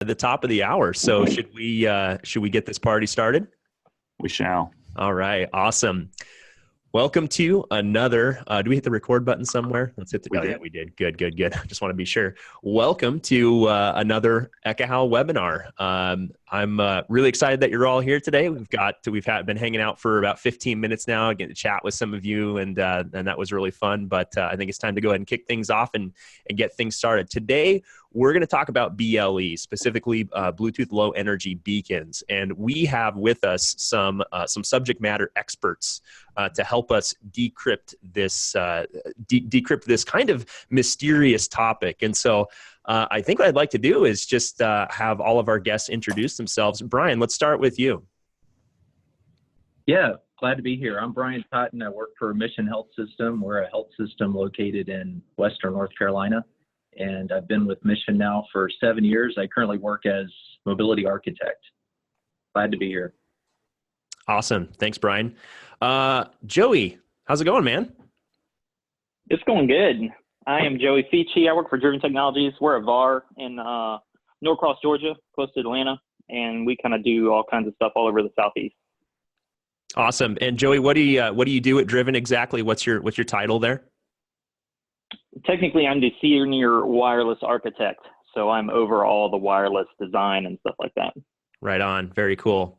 at the top of the hour. So should we get this party started? We shall. All right. Awesome. Welcome to another, do we hit the record button somewhere? Let's hit the, We did. Yeah, we did. Good. I just want to be sure. Welcome to another Ekahau webinar. I'm really excited that you're all here today. We've been hanging out for about 15 minutes now, getting to chat with some of you, and that was really fun. But I think it's time to go ahead and kick things off and get things started. Today, we're going to talk about BLE, specifically Bluetooth Low Energy beacons, and we have with us some subject matter experts to help us decrypt this kind of mysterious topic. And so I think what I'd like to do is just have all of our guests introduce themselves. Bryan, let's start with you. Yeah, glad to be here. I'm Bryan Totten. I work for Mission Health System. We're a health system located in Western North Carolina, and I've been with Mission now for 7 years. I currently work as mobility architect. Glad to be here. Awesome. Thanks, Bryan. Joey, how's it going, man? It's going good. I am Joey Feci. I work for Driven Technologies. We're a VAR in Norcross, Georgia, close to Atlanta, and we kind of do all kinds of stuff all over the Southeast. Awesome. And Joey, what do you do at Driven exactly? What's your title there? Technically, I'm the senior wireless architect, so I'm over all the wireless design and stuff like that. Right on. Very cool.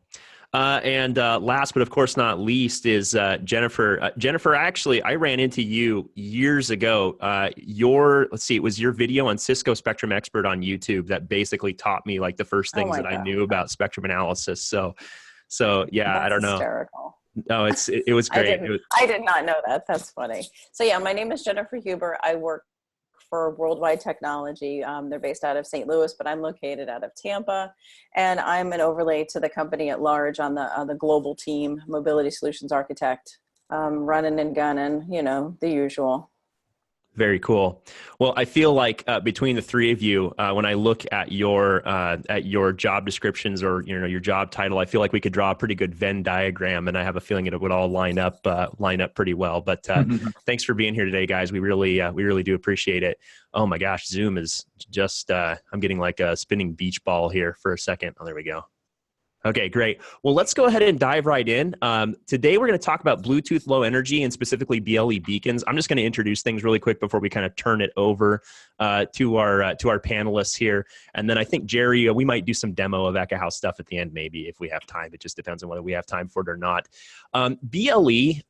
And last but of course not least is Jennifer. Jennifer, actually, I ran into you years ago. It was your video on Cisco Spectrum Expert on YouTube that basically taught me like the first things that I knew about spectrum analysis. So yeah, That's I don't know. Hysterical. No, it was great. I did not know that. That's funny. So yeah, my name is Jennifer Huber. I work for Worldwide Technology. They're based out of St. Louis, but I'm located out of Tampa, and I'm an overlay to the company at large on the global team, Mobility Solutions Architect, running and gunning, the usual. Very cool. Well, I feel like between the three of you, when I look at your job descriptions or your job title, I feel like we could draw a pretty good Venn diagram, and I have a feeling it would all line up pretty well. But thanks for being here today, guys. We really do appreciate it. Oh my gosh, Zoom is just I'm getting like a spinning beach ball here for a second. Oh, there we go. Okay, great. Well, let's go ahead and dive right in. Today, we're going to talk about Bluetooth Low Energy and specifically BLE beacons. I'm just going to introduce things really quick before we kind of turn it over to our panelists here. And then I think, Jerry, we might do some demo of Ekahau stuff at the end, maybe, if we have time. It just depends on whether we have time for it or not. BLE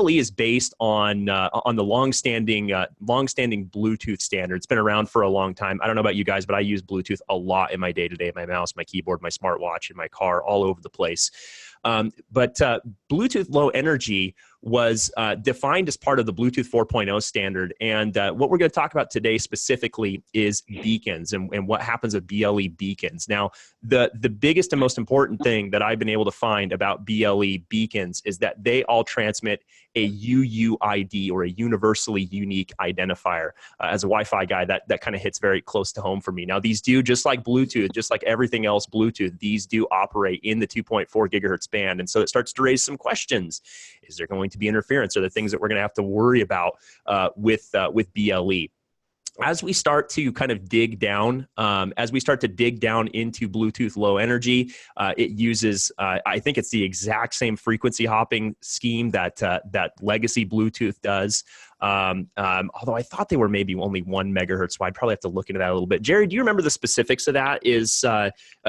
is based on the longstanding Bluetooth standard. It's been around for a long time. I don't know about you guys, but I use Bluetooth a lot in my day-to-day, my mouse, my keyboard, my smartwatch, in my car, all over the place. But Bluetooth Low Energy was defined as part of the Bluetooth 4.0 standard. And what we're going to talk about today specifically is beacons and what happens with BLE beacons. Now, the biggest and most important thing that I've been able to find about BLE beacons is that they all transmit a UUID, or a universally unique identifier. As a Wi-Fi guy, that kind of hits very close to home for me. Now, these do, just like Bluetooth, just like everything else Bluetooth, these do operate in the 2.4 gigahertz band. And so it starts to raise some questions. Is there going to be interference? Are there things that we're going to have to worry about with BLE? As we start to kind of dig down, into Bluetooth Low Energy, it uses, I think it's the exact same frequency hopping scheme that legacy Bluetooth does. Although I thought they were maybe only 1 megahertz wide. Probably have to look into that a little bit. Jerry, do you remember the specifics of that? Is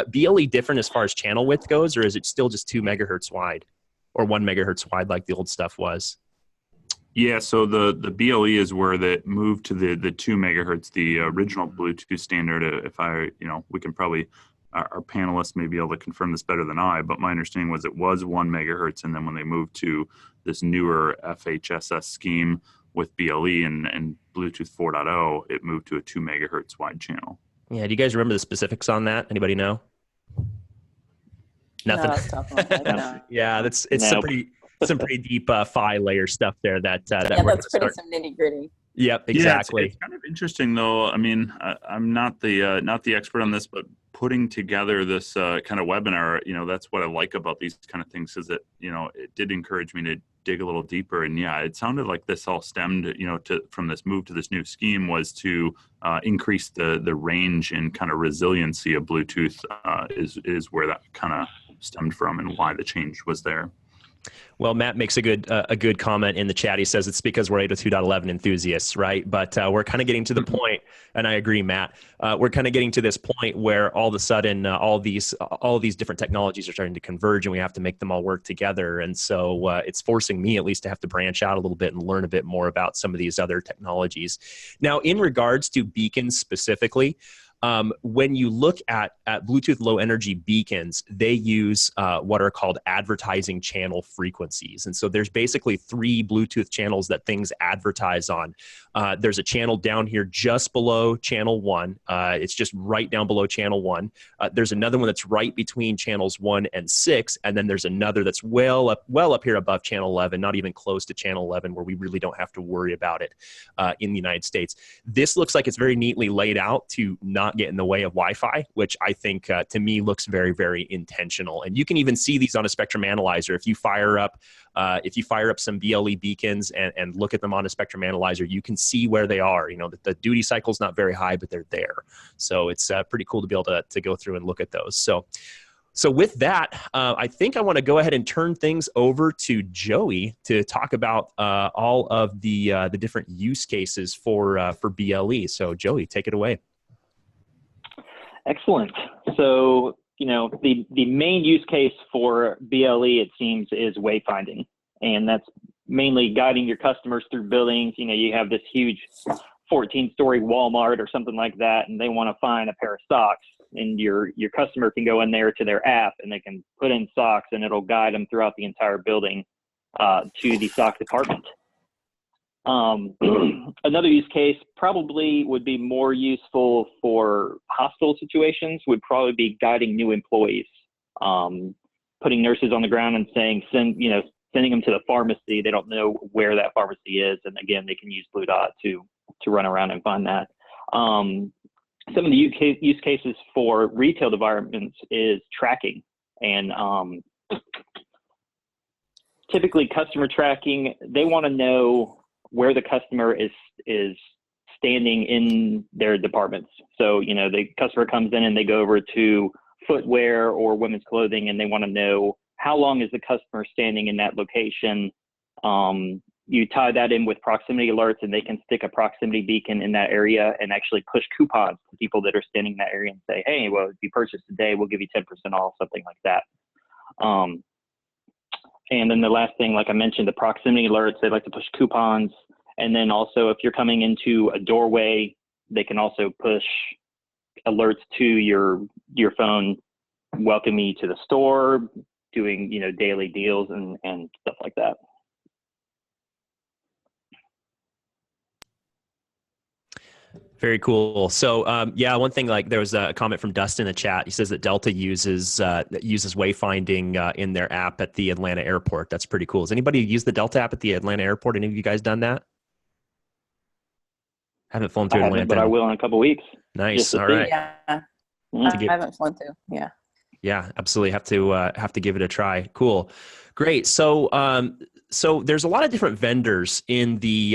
BLE different as far as channel width goes, or is it still just 2 megahertz wide, or 1 megahertz wide like the old stuff was? Yeah, so the BLE is where that moved to the 2 megahertz, the original Bluetooth standard. We can probably, our panelists may be able to confirm this better than I, but my understanding was it was 1 megahertz, and then when they moved to this newer FHSS scheme with BLE and Bluetooth 4.0, it moved to a 2 megahertz wide channel. Yeah, do you guys remember the specifics on that? Anybody know? Nothing. No, that's tough one. No. Yeah, it's some pretty deep PHY layer stuff there. That's pretty some nitty gritty. Yep, Yeah, exactly. it's kind of interesting though. I mean, I'm not the expert on this, but putting together this kind of webinar, that's what I like about these kind of things is that, it did encourage me to dig a little deeper. And yeah, it sounded like this all stemmed, from this move to this new scheme was to increase the range and kind of resiliency of Bluetooth is where that kind of stemmed from and why the change was there. Well, Matt makes a good comment in the chat. He says it's because we're 802.11 enthusiasts, right? But we're kind of getting to the point, and I agree, Matt. We're kind of getting to this point where all of a sudden all these different technologies are starting to converge, and we have to make them all work together. And so it's forcing me at least to have to branch out a little bit and learn a bit more about some of these other technologies. Now, in regards to beacons specifically, when you look at Bluetooth low energy beacons, they use what are called advertising channel frequencies. And so there's basically 3 Bluetooth channels that things advertise on. There's a channel down here just below channel 1. It's just right down below channel 1. There's another one that's right between channels 1 and 6. And then there's another that's well up here above channel 11, not even close to channel 11, where we really don't have to worry about it in the United States. This looks like it's very neatly laid out to not get in the way of Wi-Fi, which I think to me looks very, very intentional. And you can even see these on a spectrum analyzer. If you fire up some BLE beacons and look at them on a spectrum analyzer, you can see where they are. The duty cycle is not very high, but they're there. So it's pretty cool to be able to go through and look at those. So with that, I think I want to go ahead and turn things over to Joey to talk about all of the different use cases for BLE. So Joey, take it away. Excellent. So, the main use case for BLE, it seems, is wayfinding. And that's mainly guiding your customers through buildings. You have this huge 14-story Walmart or something like that, and they want to find a pair of socks. And your customer can go in there to their app, and they can put in socks, and it'll guide them throughout the entire building to the sock department. Another use case probably would be more useful for hospital situations, would probably be guiding new employees, putting nurses on the ground and saying, sending them to the pharmacy. They don't know where that pharmacy is. And again, they can use Blue Dot to run around and find that. Some of the use cases for retail environments is tracking, and typically customer tracking. They want to know where the customer is standing in their departments. So, the customer comes in and they go over to footwear or women's clothing, and they want to know how long is the customer standing in that location. You tie that in with proximity alerts, and they can stick a proximity beacon in that area and actually push coupons to people that are standing in that area and say, hey, well, if you purchase today, we'll give you 10% off, something like that. And then the last thing, like I mentioned, the proximity alerts, they like to push coupons. And then also if you're coming into a doorway, they can also push alerts to your phone, welcome you to the store, doing, daily deals and stuff like that. Very cool. So one thing, like there was a comment from Dustin in the chat. He says that Delta uses wayfinding in their app at the Atlanta airport. That's pretty cool. Has anybody used the Delta app at the Atlanta airport? Any of you guys done that? Haven't flown through Atlanta, but I will in a couple of weeks. Nice. All right. Yeah, I haven't flown through. Yeah. Yeah, absolutely. Have to give it a try. Cool. Great. So there's a lot of different vendors in the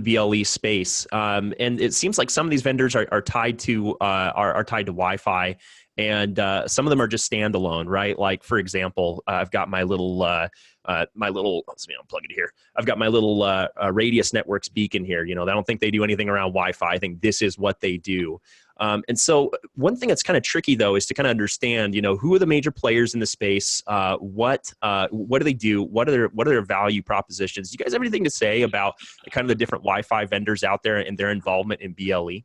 BLE space, and it seems like some of these vendors are tied to Wi-Fi, and some of them are just standalone, right? Like for example, I've got my little let's see, I'll plug it here. I've got my little Radius Networks beacon here. I don't think they do anything around Wi-Fi. I think this is what they do. And so one thing that's kind of tricky though is to kind of understand, who are the major players in the space? What do they do? What are their value propositions? Do you guys have anything to say about kind of the different Wi-Fi vendors out there and their involvement in BLE?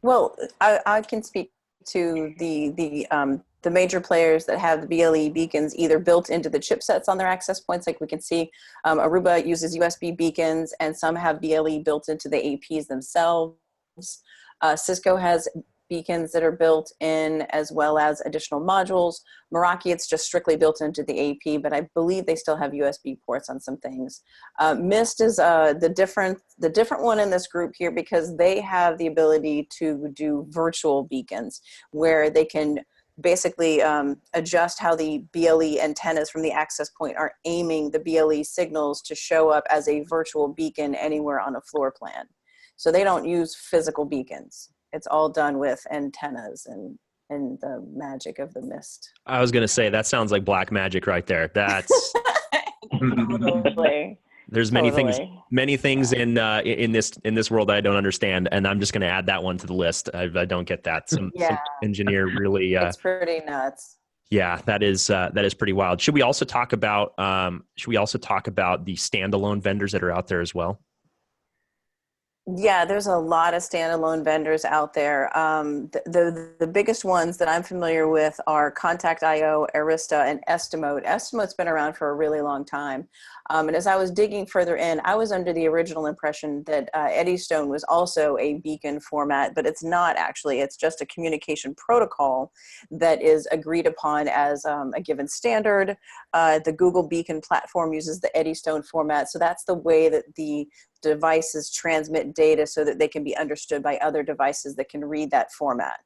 Well, I can speak to the major players that have the BLE beacons either built into the chipsets on their access points. Like we can see Aruba uses USB beacons, and some have BLE built into the APs themselves. Cisco has beacons that are built in, as well as additional modules. Meraki, it's just strictly built into the AP, but I believe they still have USB ports on some things. Mist is the different one in this group here, because they have the ability to do virtual beacons where they can basically adjust how the BLE antennas from the access point are aiming the BLE signals to show up as a virtual beacon anywhere on a floor plan. So they don't use physical beacons. It's all done with antennas and the magic of the Mist. I was going to say, that sounds like black magic right there. That's Totally. there's many things in this world that I don't understand, and I'm just going to add that one to the list. I don't get that. Some engineer really. It's pretty nuts. Yeah, that is pretty wild. Should we also talk about the standalone vendors that are out there as well? Yeah, there's a lot of standalone vendors out there. The biggest ones that I'm familiar with are Contact.io, Arista, and Estimote. Estimote's been around for a really long time. And as I was digging further in, I was under the original impression that Eddystone was also a beacon format, but it's not actually. It's just a communication protocol that is agreed upon as a given standard. The Google Beacon platform uses the Eddystone format, so that's the way that the devices transmit data so that they can be understood by other devices that can read that format.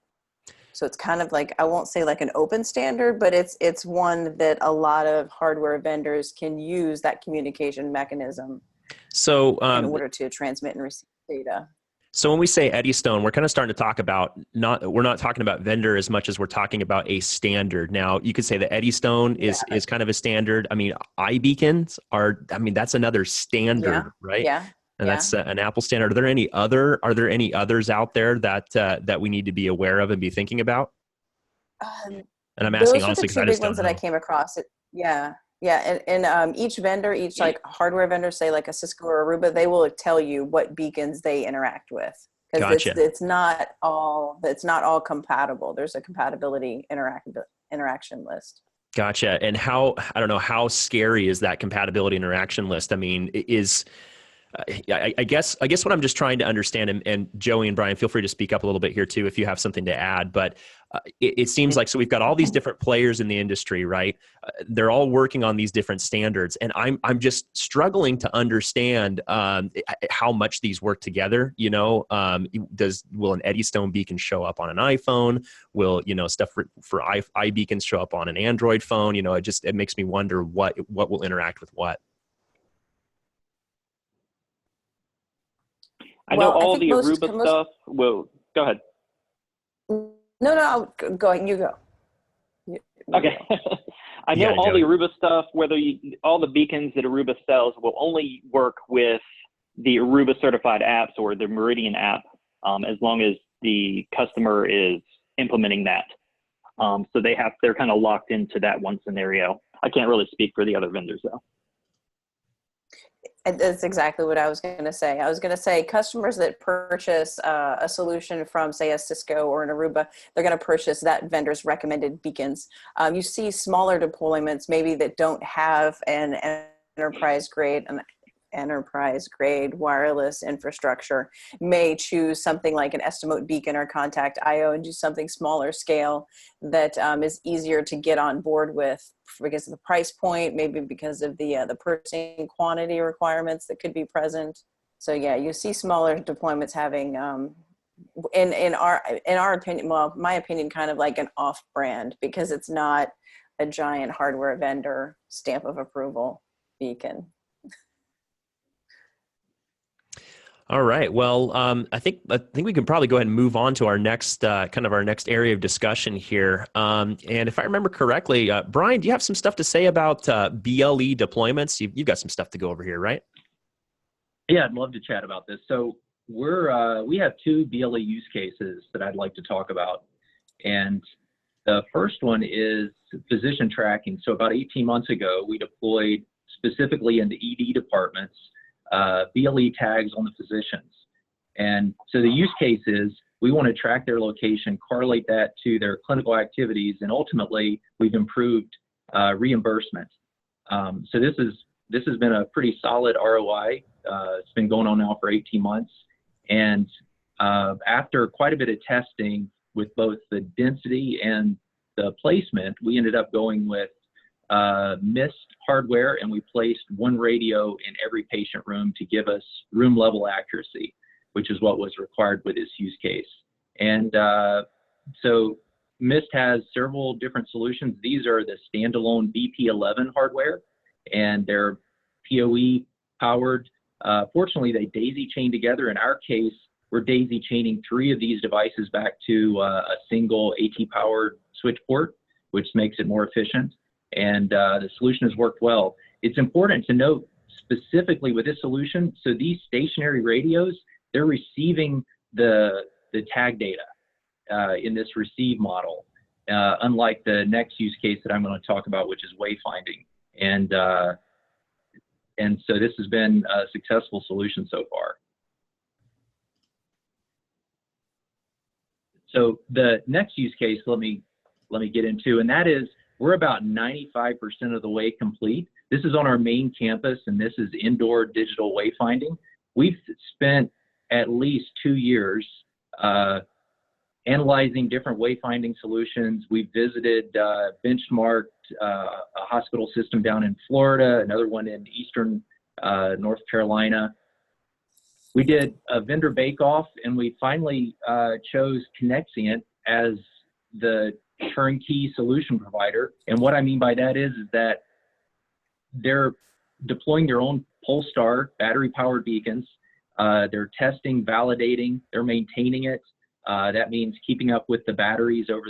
So it's kind of like, I won't say like an open standard, but it's one that a lot of hardware vendors can use that communication mechanism in order to transmit and receive data. So when we say Eddystone, we're kind of starting to talk about we're not talking about vendor as much as we're talking about a standard. Now, you could say that Eddystone is kind of a standard. I mean, iBeacons that's another standard, right? Yeah. And that's an Apple standard. Are there any others out there that we need to be aware of and be thinking about? And I'm asking honestly because I just don't know. Those are the two big ones that I came across. And each vendor, like hardware vendor, say like a Cisco or Aruba, they will tell you what beacons they interact with. Because Gotcha. it's not all compatible. There's a compatibility interaction list. Gotcha. And how scary is that compatibility interaction list? I mean, I guess what I'm just trying to understand, and Joey and Bryan, feel free to speak up a little bit here too if you have something to add. But it seems like, so we've got all these different players in the industry, right? They're all working on these different standards, and I'm just struggling to understand how much these work together. Will an Eddystone beacon show up on an iPhone? Will stuff for iBeacons show up on an Android phone? It makes me wonder what will interact with what. I know all the Aruba stuff. Well, go ahead. No, go ahead. You go. Okay. I know all the Aruba stuff, all the beacons that Aruba sells will only work with the Aruba certified apps or the Meridian app, as long as the customer is implementing that. So they're kind of locked into that one scenario. I can't really speak for the other vendors though. That's exactly what I was going to say. I was going to say customers that purchase a solution from, say, a Cisco or an Aruba, they're going to purchase that vendor's recommended beacons. You see smaller deployments maybe that don't have an enterprise grade wireless infrastructure may choose something like an Estimote beacon or Contact.io and do something smaller scale that is easier to get on board with because of the price point, maybe because of the purchasing quantity requirements that could be present. So yeah, you see smaller deployments having, in our opinion, well, my opinion, kind of like an off-brand because it's not a giant hardware vendor stamp of approval beacon. All right. Well, I think we can probably go ahead and move on to our next our next area of discussion here. And if I remember correctly, Bryan, do you have some stuff to say about BLE deployments? You've got some stuff to go over here, right? Yeah, I'd love to chat about this. So we have two BLE use cases that I'd like to talk about, and the first one is physician tracking. So about 18 months ago, we deployed specifically into ED departments BLE tags on the physicians. And so the use case is we want to track their location, correlate that to their clinical activities, and ultimately we've improved reimbursement. So this has been a pretty solid ROI. It's been going on now for 18 months. And after quite a bit of testing, with both the density and the placement, we ended up going with MIST hardware, and we placed one radio in every patient room to give us room level accuracy, which is what was required with this use case. And so MIST has several different solutions. These are the standalone BP11 hardware, and they're PoE powered. Fortunately, they daisy chain together. In our case, we're daisy chaining 3 of these devices back to a single AT powered switch port, which makes it more efficient. And the solution has worked well. It's important to note specifically with this solution, so these stationary radios, they're receiving the tag data in this receive model, unlike the next use case that I'm going to talk about, which is wayfinding. And so this has been a successful solution so far. So the next use case, let me get into, and that is we're about 95% of the way complete. This is on our main campus, and this is indoor digital wayfinding. We've spent at least 2 years analyzing different wayfinding solutions. We visited, benchmarked a hospital system down in Florida, another one in eastern North Carolina. We did a vendor bake-off, and we finally chose Connexient as the turnkey solution provider. And what I mean by that is that they're deploying their own Polestar battery-powered beacons. They're testing, validating, they're maintaining it. That means keeping up with the batteries over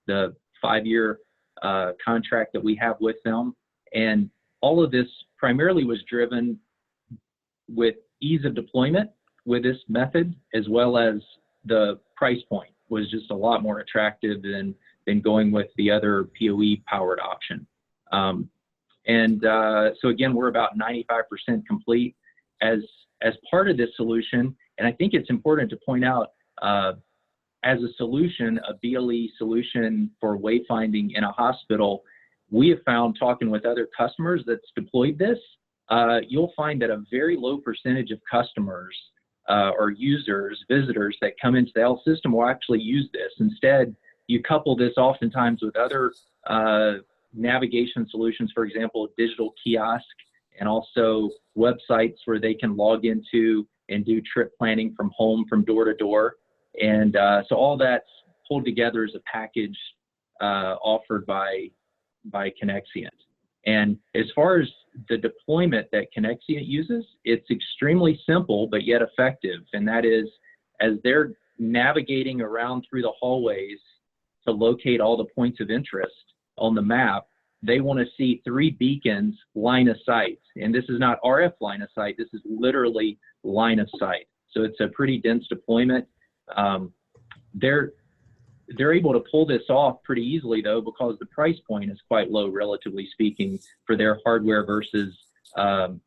the 5-year contract that we have with them. And all of this primarily was driven with ease of deployment with this method, as well as the price point was just a lot more attractive than going with the other PoE powered option. So again, we're about 95% complete as part of this solution. And I think it's important to point out, as a solution, a BLE solution for wayfinding in a hospital, we have found, talking with other customers that's deployed this, you'll find that a very low percentage of customers or users, visitors that come into the health system will actually use this. Instead, you couple this oftentimes with other navigation solutions, for example, digital kiosk, and also websites where they can log into and do trip planning from home, from door to door. And so all that's pulled together as a package offered by Connexient. And as far as the deployment that Connexient uses, it's extremely simple but yet effective. And that is, as they're navigating around through the hallways to locate all the points of interest on the map, they want to see 3 beacons line of sight. And this is not RF line of sight, this is literally line of sight. So it's a pretty dense deployment. They're able to pull this off pretty easily, though, because the price point is quite low, relatively speaking, for their hardware versus some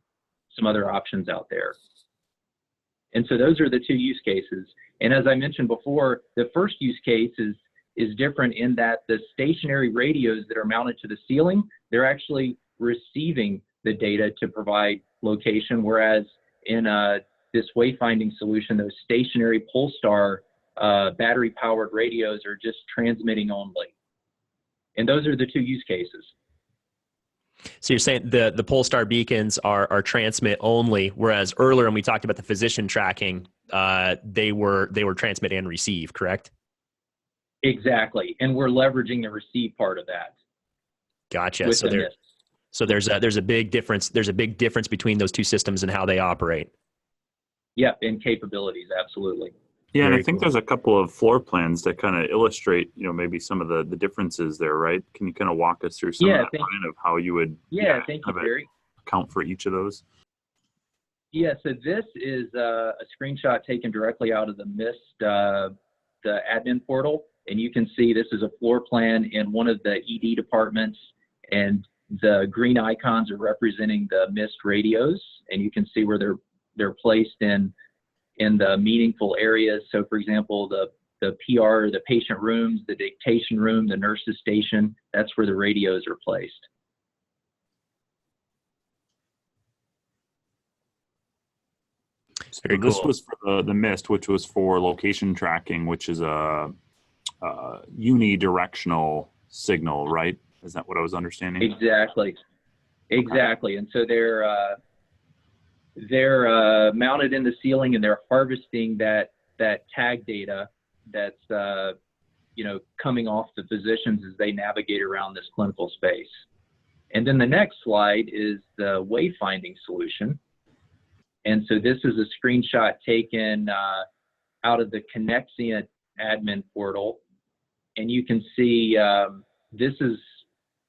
other options out there. And so those are the 2 use cases. And as I mentioned before, the first use case is different in that the stationary radios that are mounted to the ceiling, they're actually receiving the data to provide location, whereas in this wayfinding solution, those stationary Polestar battery-powered radios are just transmitting only. And those are the 2 use cases. So you're saying the Polestar beacons are transmit only, whereas earlier when we talked about the physician tracking, they were transmit and receive, correct? Exactly, and we're leveraging the receive part of that. Gotcha. So there's a big difference. There's a big difference between those 2 systems and how they operate. Yep, and capabilities, absolutely. Yeah, and Very I think cool. there's a couple of floor plans that kind of illustrate, maybe some of the differences there, right? Can you kind of walk us through some of that plan of how you would thank you, Barry. account for each of those? Yeah, so this is a screenshot taken directly out of the MIST, the admin portal, and you can see this is a floor plan in one of the ED departments, and the green icons are representing the MIST radios, and you can see where they're placed in the meaningful areas. So for example, the PR, the patient rooms, the dictation room, the nurse's station, that's where the radios are placed. So this was for the MIST, which was for location tracking, which is a unidirectional signal, right? Is that what I was understanding? Exactly. Exactly. And so they're mounted in the ceiling, and they're harvesting that tag data that's coming off the physicians as they navigate around this clinical space. And then the next slide is the wayfinding solution. And so this is a screenshot taken out of the Connexia admin portal. And you can see this is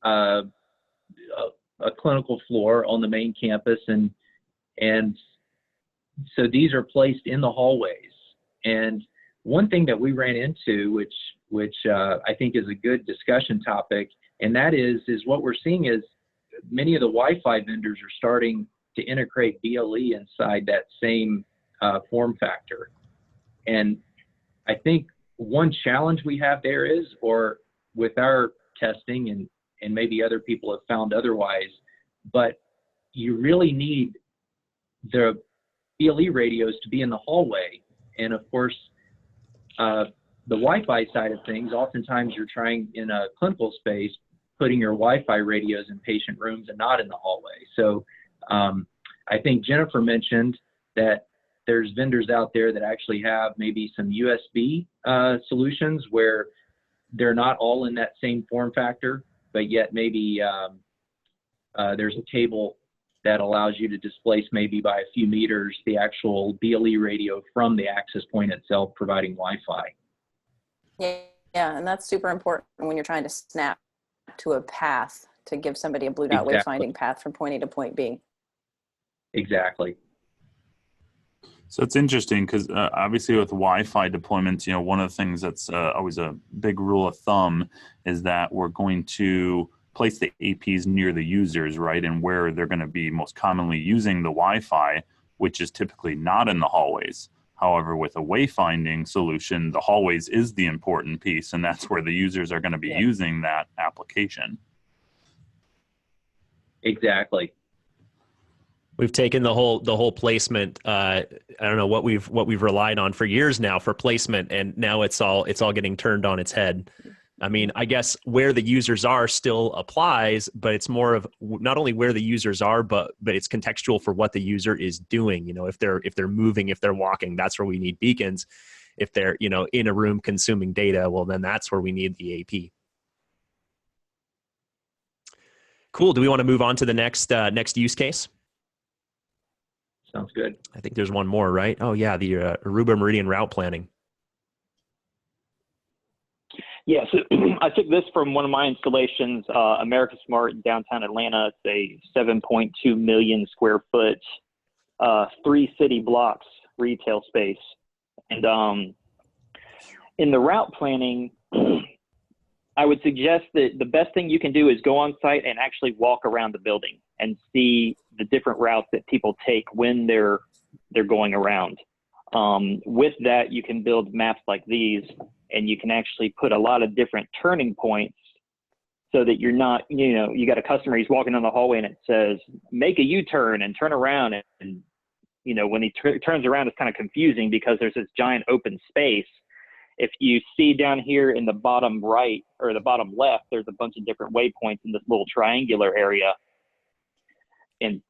a clinical floor on the main campus. And so these are placed in the hallways. And one thing that we ran into, which I think is a good discussion topic, and that is what we're seeing is many of the Wi-Fi vendors are starting to integrate BLE inside that same form factor. And I think one challenge we have there is, or with our testing, and maybe other people have found otherwise, but you really need the BLE radios to be in the hallway. And of course, the Wi-Fi side of things, oftentimes you're trying in a clinical space, putting your Wi-Fi radios in patient rooms and not in the hallway. So I think Jennifer mentioned that there's vendors out there that actually have maybe some USB solutions where they're not all in that same form factor, but yet maybe there's a cable that allows you to displace maybe by a few meters the actual BLE radio from the access point itself, providing Wi-Fi. Yeah, and that's super important when you're trying to snap to a path to give somebody a blue dot wayfinding path from point A to point B. Exactly. So it's interesting because obviously with Wi-Fi deployments, one of the things that's always a big rule of thumb is that we're going to place the APs near the users, right? And where they're going to be most commonly using the Wi-Fi, which is typically not in the hallways. However, with a wayfinding solution, the hallways is the important piece, and that's where the users are going to be using that application. Exactly. We've taken the whole placement. I don't know what we've relied on for years now for placement, and now it's all getting turned on its head. I mean, I guess where the users are still applies, but it's more of not only where the users are, but it's contextual for what the user is doing. If they're moving, if they're walking, that's where we need beacons. If they're in a room consuming data, well, then that's where we need the AP. Cool. Do we want to move on to the next use case? Sounds good. I think there's one more, right? Oh yeah, the Aruba Meridian route planning. Yeah, so I took this from one of my installations, America Smart in downtown Atlanta. It's a 7.2 million square foot, 3 city blocks retail space. And in the route planning, I would suggest that the best thing you can do is go on site and actually walk around the building and see the different routes that people take when they're going around. With that, you can build maps like these, and you can actually put a lot of different turning points so that you're not, you got a customer, he's walking down the hallway and it says, make a U-turn and turn around. And when he turns around, it's kind of confusing because there's this giant open space. If you see down here in the bottom right or the bottom left, there's a bunch of different waypoints in this little triangular area. And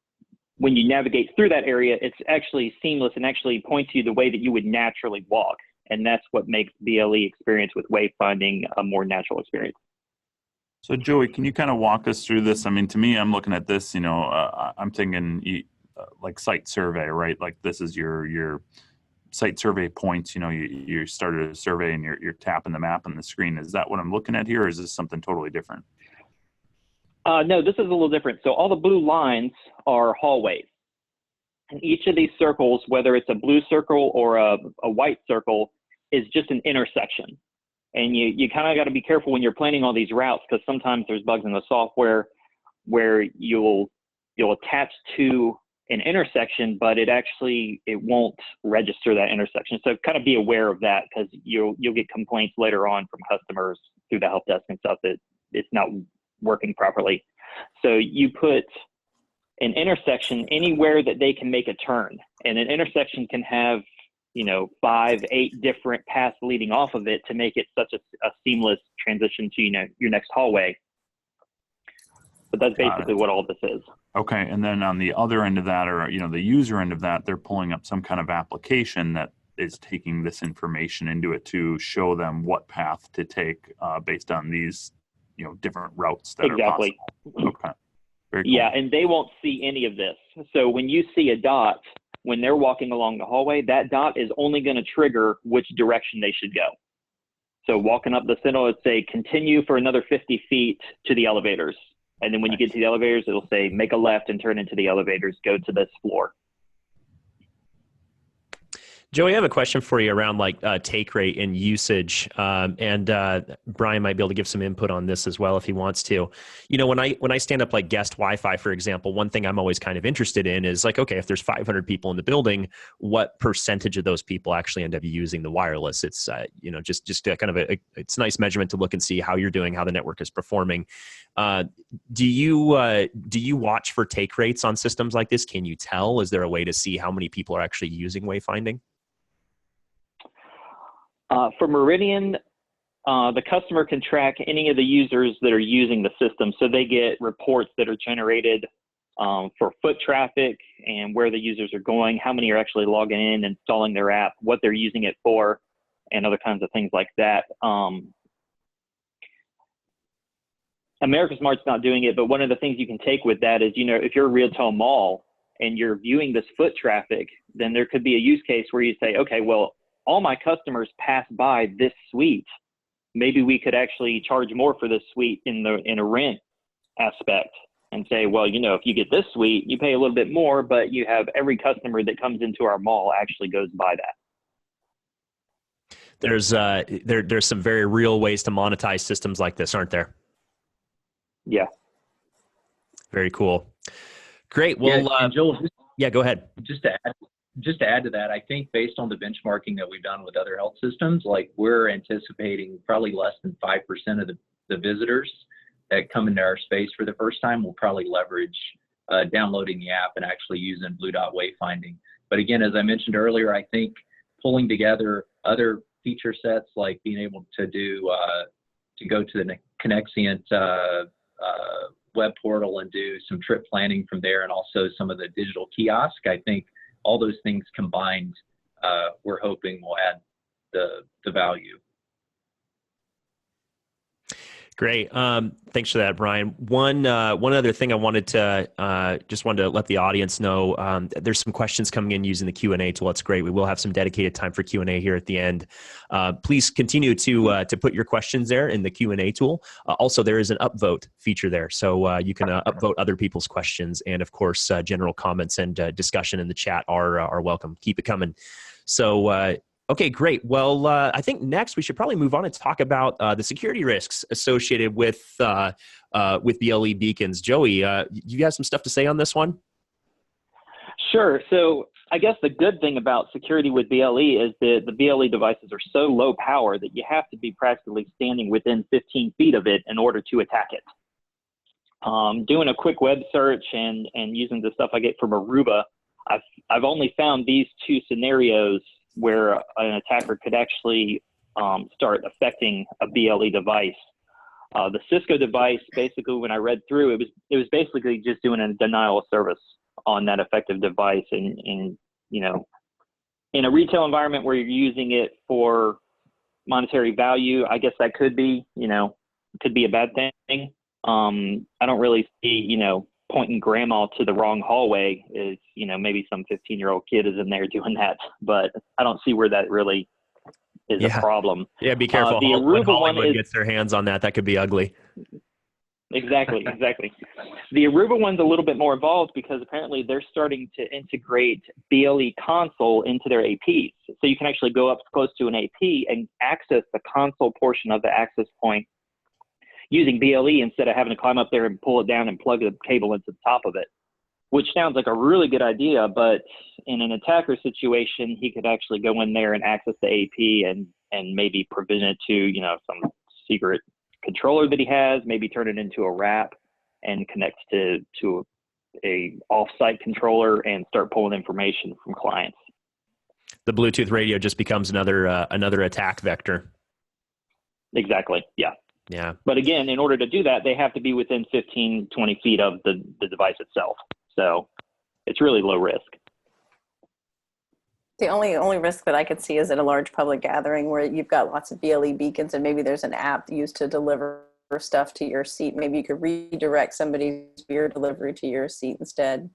when you navigate through that area, it's actually seamless and actually points you the way that you would naturally walk. And that's what makes BLE experience with wayfinding a more natural experience. So Joey, can you kind of walk us through this? I mean, to me, I'm looking at this, I'm thinking like site survey, right? Like this is your site survey points, you started a survey and you're tapping the map on the screen. Is that what I'm looking at here, or is this something totally different? No, this is a little different. So all the blue lines are hallways. And each of these circles, whether it's a blue circle or a white circle, is just an intersection. And you kind of got to be careful when you're planning all these routes, because sometimes there's bugs in the software where you'll attach to an intersection, but it won't register that intersection. So kind of be aware of that, because you'll get complaints later on from customers through the help desk and stuff that it's not working properly. So you put an intersection anywhere that they can make a turn, and an intersection can have 5, 8 different paths leading off of it to make it such a seamless transition to, your next hallway. But that's basically what all this is. Okay, and then on the other end of that, or the user end of that, they're pulling up some kind of application that is taking this information into it to show them what path to take based on these, different routes that are possible. Okay, very cool. Yeah, and they won't see any of this. So when you see a dot, when they're walking along the hallway, that dot is only going to trigger which direction they should go. So walking up the center, let's say continue for another 50 feet to the elevators. And then when you get to the elevators, it'll say make a left and turn into the elevators, go to this floor. Joey, I have a question for you around take rate and usage, and Bryan might be able to give some input on this as well if he wants to. When I stand up like guest Wi-Fi, for example, one thing I'm always kind of interested in is okay, if there's 500 people in the building, what percentage of those people actually end up using the wireless? It's just kind of it's a nice measurement to look and see how you're doing, how the network is performing. Do you watch for take rates on systems like this? Can you tell? Is there a way to see how many people are actually using wayfinding? For Meridian, the customer can track any of the users that are using the system. So they get reports that are generated for foot traffic and where the users are going, how many are actually logging in, installing their app, what they're using it for, and other kinds of things like that. America Smart's not doing it, but one of the things you can take with that is, if you're a retail mall and you're viewing this foot traffic, then there could be a use case where you say, okay, well, all my customers pass by this suite. Maybe we could actually charge more for this suite in a rent aspect and say, well, if you get this suite, you pay a little bit more, but you have every customer that comes into our mall actually goes by that. There's some very real ways to monetize systems like this, aren't there? Yeah. Very cool. Great. Well, and Joel, go ahead. Just to add to that, I think based on the benchmarking that we've done with other health systems, we're anticipating probably less than 5% of the visitors that come into our space for the first time will probably leverage downloading the app and actually using Blue Dot Wayfinding. But again, as I mentioned earlier, I think pulling together other feature sets like being able to do to go to the Connexient web portal and do some trip planning from there, and also some of the digital kiosk, I think all those things combined, we're hoping will add the value. Great. Thanks for that, Bryan. One other thing I wanted to let the audience know. There's some questions coming in using the Q&A tool. That's great. We will have some dedicated time for Q&A here at the end. Please continue to put your questions there in the Q&A tool. Also, there is an upvote feature there, so you can upvote other people's questions, and of course, general comments and discussion in the chat are welcome. Keep it coming. So. Okay, great. Well, I think next we should probably move on and talk about the security risks associated with BLE beacons. Joey, you got some stuff to say on this one? Sure. So I guess the good thing about security with BLE is that the BLE devices are so low power that you have to be practically standing within 15 feet of it in order to attack it. Doing a quick web search and using the stuff I get from Aruba, I've only found these two scenarios where an attacker could actually start affecting a BLE device. The Cisco device, basically, when I read through, it was basically just doing a denial of service on that affected device. And in a retail environment where you're using it for monetary value, I guess that could be a bad thing. I don't really see, pointing grandma to the wrong hallway is, maybe some 15-year-old kid is in there doing that, but I don't see where that really is a problem. Yeah, be careful. The When Aruba Hollywood gets their hands on that could be ugly. Exactly. The Aruba one's a little bit more involved because apparently they're starting to integrate BLE console into their APs. So you can actually go up close to an AP and access the console portion of the access point using BLE instead of having to climb up there and pull it down and plug the cable into the top of it, which sounds like a really good idea, but in an attacker situation, he could actually go in there and access the AP and maybe prevent it to, some secret controller that he has, maybe turn it into a wrap and connect to a off-site controller and start pulling information from clients. the Bluetooth radio just becomes another attack vector. Exactly. Yeah. Yeah. But again, in order to do that, they have to be within 15, 20 feet of the device itself. So it's really low risk. The only risk that I could see is at a large public gathering where you've got lots of BLE beacons and maybe there's an app used to deliver stuff to your seat. Maybe you could redirect somebody's beer delivery to your seat instead.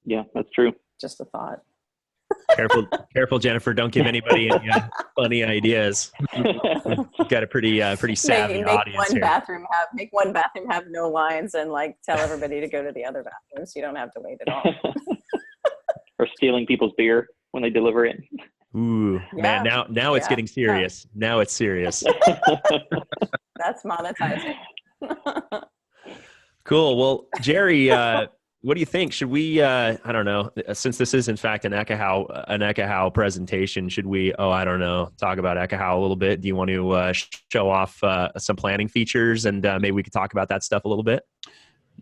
Yeah, that's true. Just a thought. Careful, Jennifer. Don't give anybody any funny ideas. You've got a pretty savvy audience here. Make one bathroom have no lines and like tell everybody to go to the other bathroom so you don't have to wait at all. Or stealing people's beer when they deliver it. Ooh, Yeah. Man, now it's getting serious. Yeah. Now it's serious. That's monetizing. Cool. Well, Jerry, what do you think? Should we, I don't know, since this is in fact an Ekahau presentation, should we, talk about Ekahau a little bit? Do you want to show off some planning features and maybe we could talk about that stuff a little bit?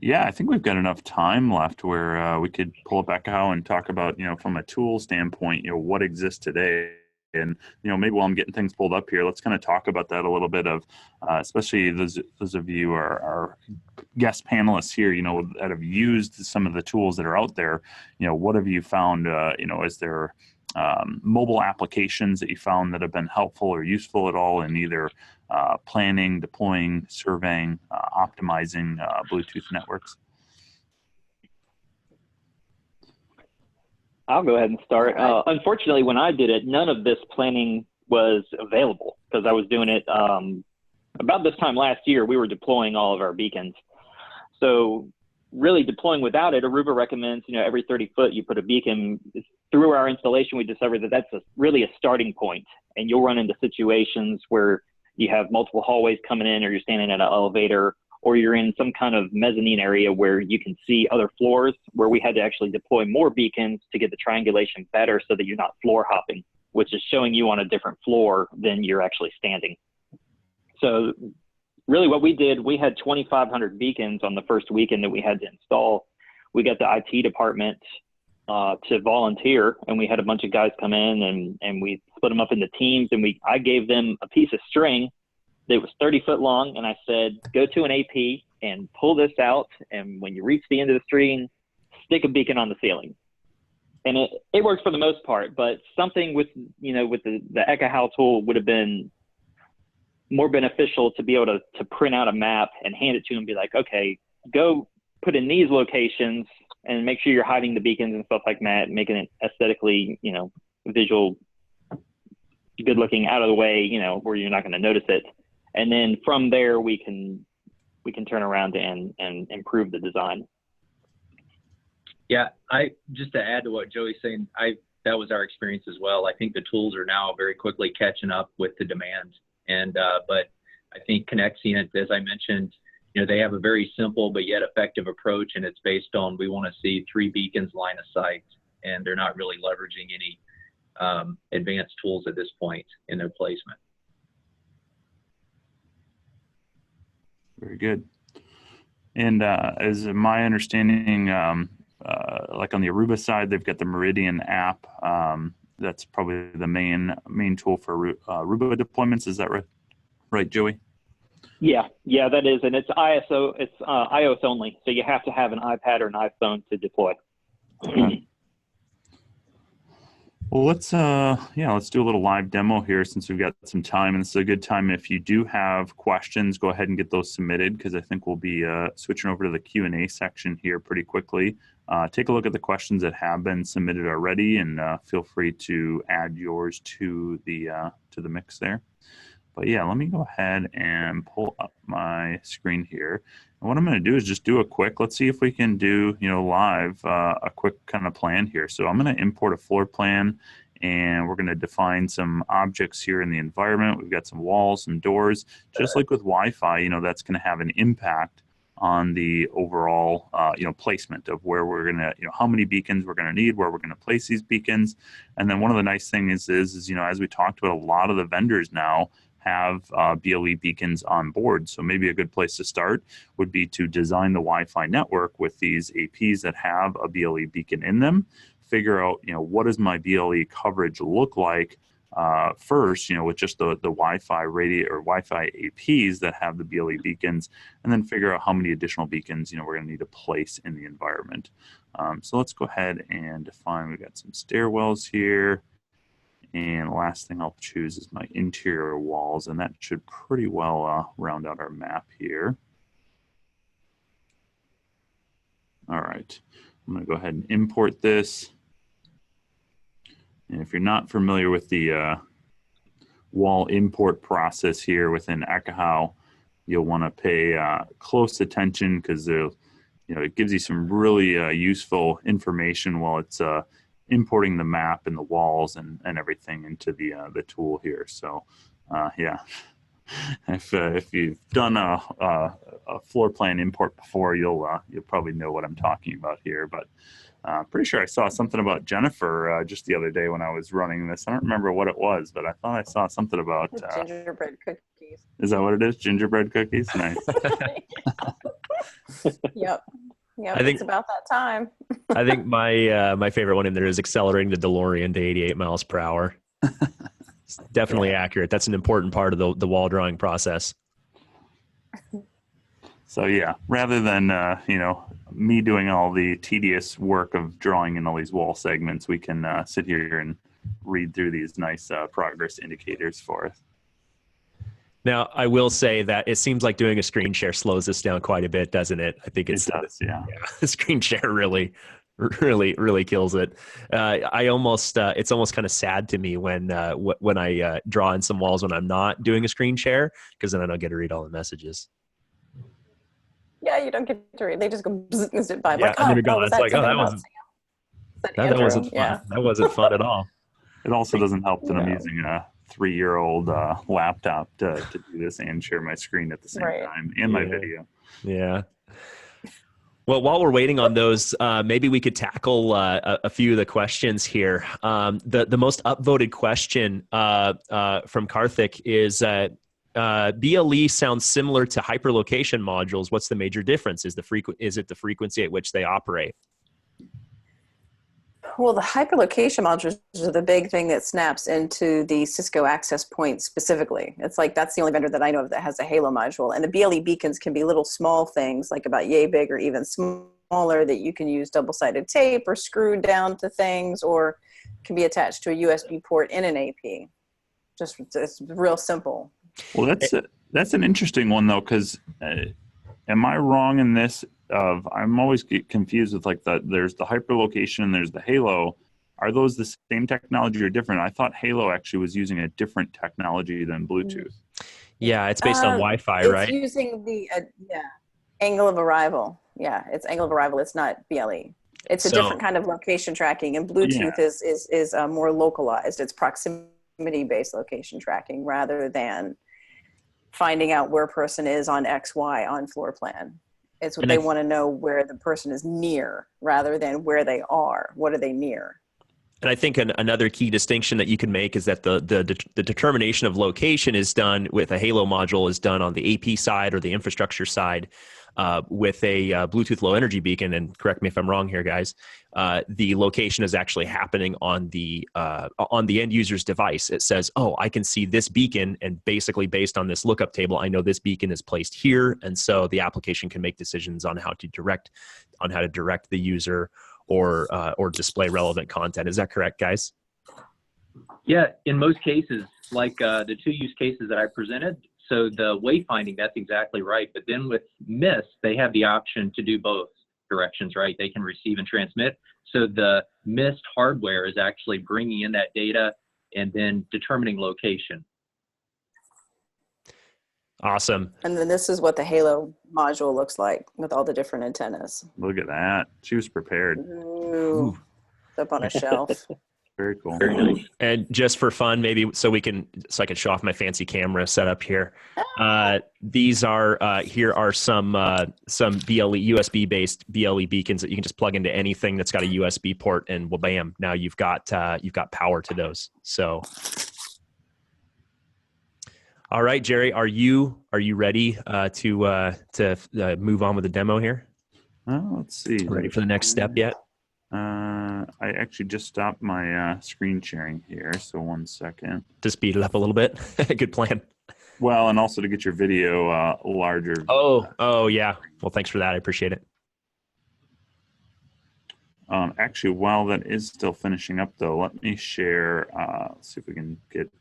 Yeah, I think we've got enough time left where we could pull up Ekahau and talk about, from a tool standpoint, what exists today. And, maybe while I'm getting things pulled up here, let's kind of talk about that a little bit of, especially those of you are guest panelists here, that have used some of the tools that are out there. What have you found, is there mobile applications that you found that have been helpful or useful at all in either planning, deploying, surveying, optimizing Bluetooth networks? I'll go ahead and start. Unfortunately, when I did it, none of this planning was available because I was doing it about this time last year. We were deploying all of our beacons. So really deploying without it, Aruba recommends, every 30 foot you put a beacon. Through our installation, we discovered that that's really a starting point. And you'll run into situations where you have multiple hallways coming in, or you're standing at an elevator, or you're in some kind of mezzanine area where you can see other floors, where we had to actually deploy more beacons to get the triangulation better so that you're not floor hopping, which is showing you on a different floor than you're actually standing. So really what we did, we had 2,500 beacons on the first weekend that we had to install. We got the IT department to volunteer, and we had a bunch of guys come in and we split them up into teams, and I gave them a piece of string that was 30 foot long, and I said, go to an AP and pull this out, and when you reach the end of the string, stick a beacon on the ceiling. And it works for the most part, but something with the Ekahau tool would have been more beneficial to be able to print out a map and hand it to them and be like, okay, go put in these locations and make sure you're hiding the beacons and stuff like that, making it aesthetically, visual, good looking, out of the way, where you're not going to notice it. And then from there, we can turn around and improve the design. Yeah, just to add to what Joey's saying, that was our experience as well. I think the tools are now very quickly catching up with the demand. And but I think Connexion, as I mentioned, they have a very simple but yet effective approach, and it's based on we want to see 3 beacons line of sight, and they're not really leveraging any advanced tools at this point in their placement. Very good. And as my understanding, like on the Aruba side, they've got the Meridian app. That's probably the main tool for Aruba deployments. Is that right, Joey? Yeah, that is, and it's iOS only, so you have to have an iPad or an iPhone to deploy. Well, let's do a little live demo here since we've got some time, and it's a good time. If you do have questions, go ahead and get those submitted, because I think we'll be switching over to the Q&A section here pretty quickly. Take a look at the questions that have been submitted already, and feel free to add yours to the mix there. But yeah, let me go ahead and pull up my screen here. And what I'm going to do is just do a quick, let's see if we can do, live, a quick kind of plan here. So I'm going to import a floor plan, and we're going to define some objects here in the environment. We've got some walls, some doors. Just like with Wi-Fi, that's going to have an impact on the overall, placement of where we're going to, how many beacons we're going to need, where we're going to place these beacons. And then one of the nice things is, as we talked about, a lot of the vendors now have BLE beacons on board. So maybe a good place to start would be to design the Wi-Fi network with these APs that have a BLE beacon in them. figure out, what does my BLE coverage look like first, with just the Wi-Fi radio or Wi-Fi APs that have the BLE beacons, and then figure out how many additional beacons, we're going to need to place in the environment. So let's go ahead and define, we've got some stairwells here. And the last thing I'll choose is my interior walls, and that should pretty well round out our map here. All right, I'm going to go ahead and import this. And if you're not familiar with the wall import process here within Ekahau, you'll want to pay close attention, because it gives you some really useful information while it's importing the map and the walls and everything into the tool here. So yeah, if you've done a floor plan import before, you'll probably know what I'm talking about here. But pretty sure I saw something about Jennifer just the other day when I was running this. I don't remember what it was, but I thought I saw something about gingerbread cookies. Is that what it is? Gingerbread cookies? Nice. Yep. Yeah, I think it's about that time. I think my favorite one in there is accelerating the DeLorean to 88 miles per hour. It's definitely accurate. That's an important part of the wall drawing process. So yeah, rather than me doing all the tedious work of drawing in all these wall segments, we can sit here and read through these nice progress indicators for us. Now, I will say that it seems like doing a screen share slows this down quite a bit, doesn't it? I think it does, yeah. Screen share really kills it. It's almost kind of sad to me when I draw in some walls when I'm not doing a screen share, because then I don't get to read all the messages. Yeah, you don't get to read. They just go zip by. Yeah, like, and they're gone. was It's like, something that about wasn't fun. Yeah. That wasn't fun at all. It also doesn't help that I'm No. using a 3-year-old laptop to do this and share my screen at the same time and my video. Yeah. Well, while we're waiting on those, maybe we could tackle a few of the questions here. The most upvoted question from Karthik is BLE sounds similar to hyperlocation modules. What's the major difference? Is it the frequency at which they operate? Well, the hyperlocation modules are the big thing that snaps into the Cisco access point specifically. It's like that's the only vendor that I know of that has a Halo module. And the BLE beacons can be little small things, like about yay big or even smaller, that you can use double-sided tape or screwed down to things, or can be attached to a USB port in an AP. It's real simple. Well, that's an interesting one though, because am I wrong in this? I'm always get confused with there's the hyperlocation and there's the Halo. Are those the same technology or different? I thought Halo actually was using a different technology than Bluetooth. Yeah, it's based on Wi-Fi, right? It's using the angle of arrival. Yeah, it's angle of arrival. It's not BLE. It's a different kind of location tracking, and Bluetooth is more localized. It's proximity-based location tracking rather than finding out where a person is on XY on floor plan. It's what they want to know, where the person is near rather than where they are. What are they near? And I think another key distinction that you can make is that the determination of location is done with a Halo module is done on the AP side or the infrastructure side. With a Bluetooth low energy beacon, and correct me if I'm wrong here, guys, the location is actually happening on the end user's device. It says, oh, I can see this beacon, and basically based on this lookup table, I know this beacon is placed here, and so the application can make decisions on how to direct the user or display relevant content. Is that correct, guys? Yeah, in most cases, like the 2 use cases that I presented. So the wayfinding, that's exactly right. But then with Mist, they have the option to do both directions, right? They can receive and transmit. So the Mist hardware is actually bringing in that data and then determining location. Awesome. And then this is what the Halo module looks like with all the different antennas. Look at that. She was prepared. Ooh. It's up on a shelf. Very cool. Very nice. And just for fun, maybe so I can show off my fancy camera setup here. These are here are some BLE USB based BLE beacons that you can just plug into anything that's got a USB port, and well, bam! Now you've got power to those. So, all right, Jerry, are you ready to move on with the demo here? Well, let's see. Ready for the next step yet? I actually just stopped my screen sharing here, so 1 second. To speed it up a little bit. Good plan. Well, and also to get your video larger. Oh, yeah. Well, thanks for that. I appreciate it. Actually, while that is still finishing up, though, let me share. Let's see if we can get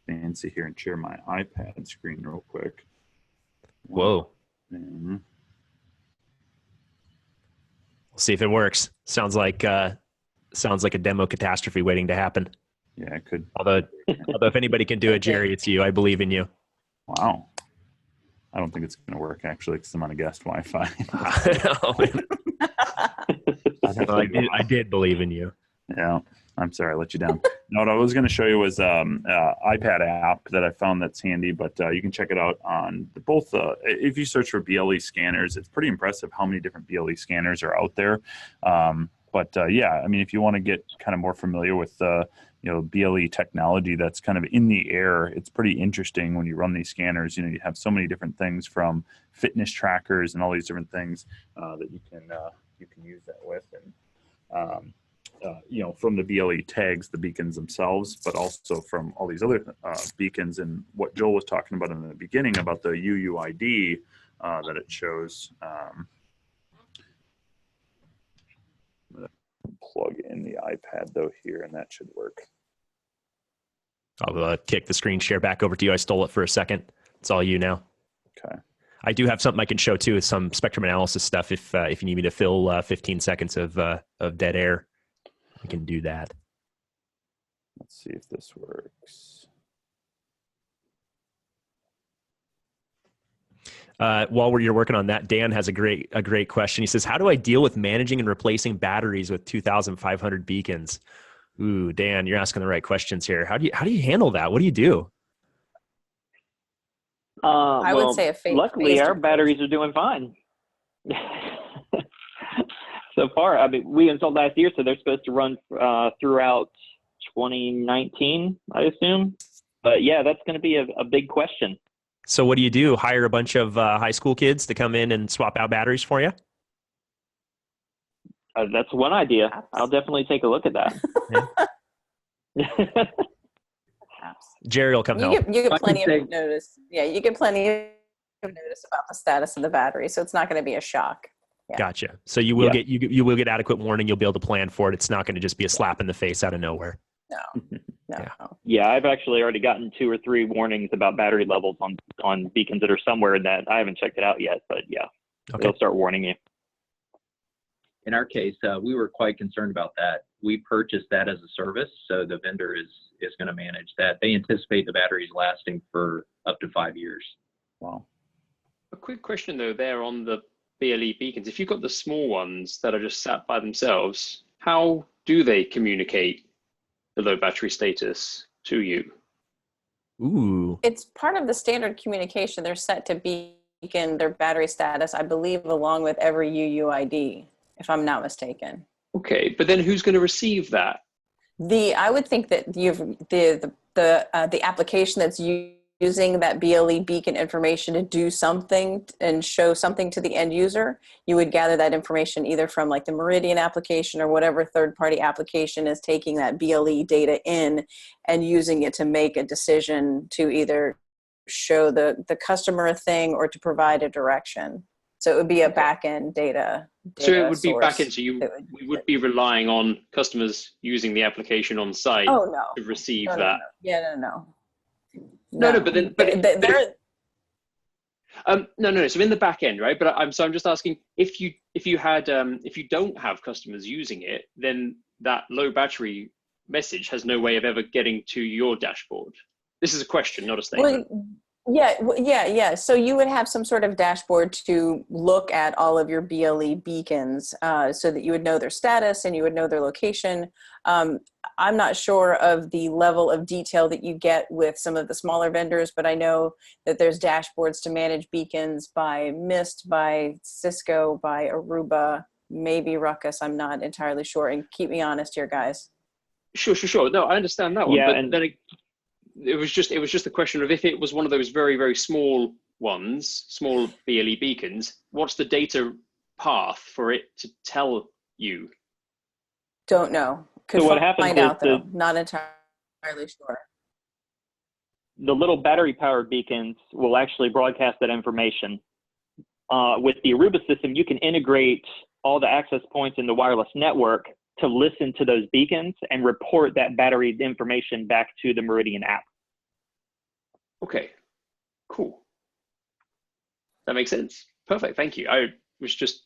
fancy here and share my iPad screen real quick. Whoa. And We'll see if it works. Sounds like a demo catastrophe waiting to happen. yeah, it could. Although if anybody can do it, Jerry, it's you. I believe in you. Wow. I don't think it's going to work, actually, because I'm on a guest Wi-Fi. I did believe in you. Yeah, I'm sorry I let you down. No, what I was going to show you was iPad app that I found that's handy, but you can check it out on both. If you search for BLE scanners, it's pretty impressive how many different BLE scanners are out there. Yeah, I mean, if you want to get kind of more familiar with BLE technology that's kind of in the air, it's pretty interesting when you run these scanners. You have so many different things from fitness trackers and all these different things that you can use that with, and from the BLE tags, the beacons themselves, but also from all these other beacons, and what Joel was talking about in the beginning about the UUID that it shows. I'm going to plug in the iPad though here, and that should work. I'll kick the screen share back over to you. I stole it for a second. It's all you now. Okay. I do have something I can show too, with some spectrum analysis stuff. If you need me to fill 15 seconds of dead air, I can do that. Let's see if this works. While you're working on that, Dan has a great question. He says, "How do I deal with managing and replacing batteries with 2,500 beacons?" Ooh, Dan, you're asking the right questions here. How do you handle that? What do you do? I would say a phase. Luckily, our batteries are doing fine. So far, I mean, we installed last year, so they're supposed to run throughout 2019, I assume. But yeah, that's going to be a big question. So what do you do? Hire a bunch of high school kids to come in and swap out batteries for you? That's one idea. I'll definitely take a look at that. Jerry will come help. You get plenty of notice. Yeah, you get plenty of notice about the status of the battery, so it's not going to be a shock. Yeah. Gotcha. So you will get you will get adequate warning. You'll be able to plan for it. It's not going to just be a slap in the face out of nowhere. No. Yeah, I've actually already gotten 2 or 3 warnings about battery levels on beacons that are somewhere in that. I haven't checked it out yet, but yeah, they'll start warning you. In our case, we were quite concerned about that. We purchased that as a service, so the vendor is going to manage that. They anticipate the batteries lasting for up to 5 years. Wow. A quick question though, there on the BLE beacons, if you've got the small ones that are just sat by themselves, how do they communicate the low battery status to you? Ooh. It's part of the standard communication. They're set to beacon their battery status, I believe, along with every UUID, if I'm not mistaken. Okay, but then who's going to receive that? I would think that the application that's using that BLE beacon information to do something and show something to the end user, you would gather that information either from like the Meridian application or whatever third-party application is taking that BLE data in and using it to make a decision to either show the customer a thing or to provide a direction. So it would be a back-end data so it would be source. back-end, so we would be relying on customers using the application on site to receive that. Yeah, No, but they're no. So in the back end, right? But I'm just asking if you don't have customers using it, then that low battery message has no way of ever getting to your dashboard. This is a question, not a statement. Yeah. So you would have some sort of dashboard to look at all of your BLE beacons so that you would know their status and you would know their location. I'm not sure of the level of detail that you get with some of the smaller vendors, but I know that there's dashboards to manage beacons by Mist, by Cisco, by Aruba, maybe Ruckus. I'm not entirely sure. And keep me honest here, guys. Sure. No, I understand that one. Yeah, but then it was just a question of if it was one of those very, very small ones, small BLE beacons, what's the data path for it to tell you? Don't know. Could So what happens find is out though. Not entirely sure. the little battery-powered beacons will actually broadcast that information. With the Aruba system, you can integrate all the access points in the wireless network to listen to those beacons and report that battery information back to the Meridian app. Okay, cool. That makes sense. Perfect. Thank you. I was just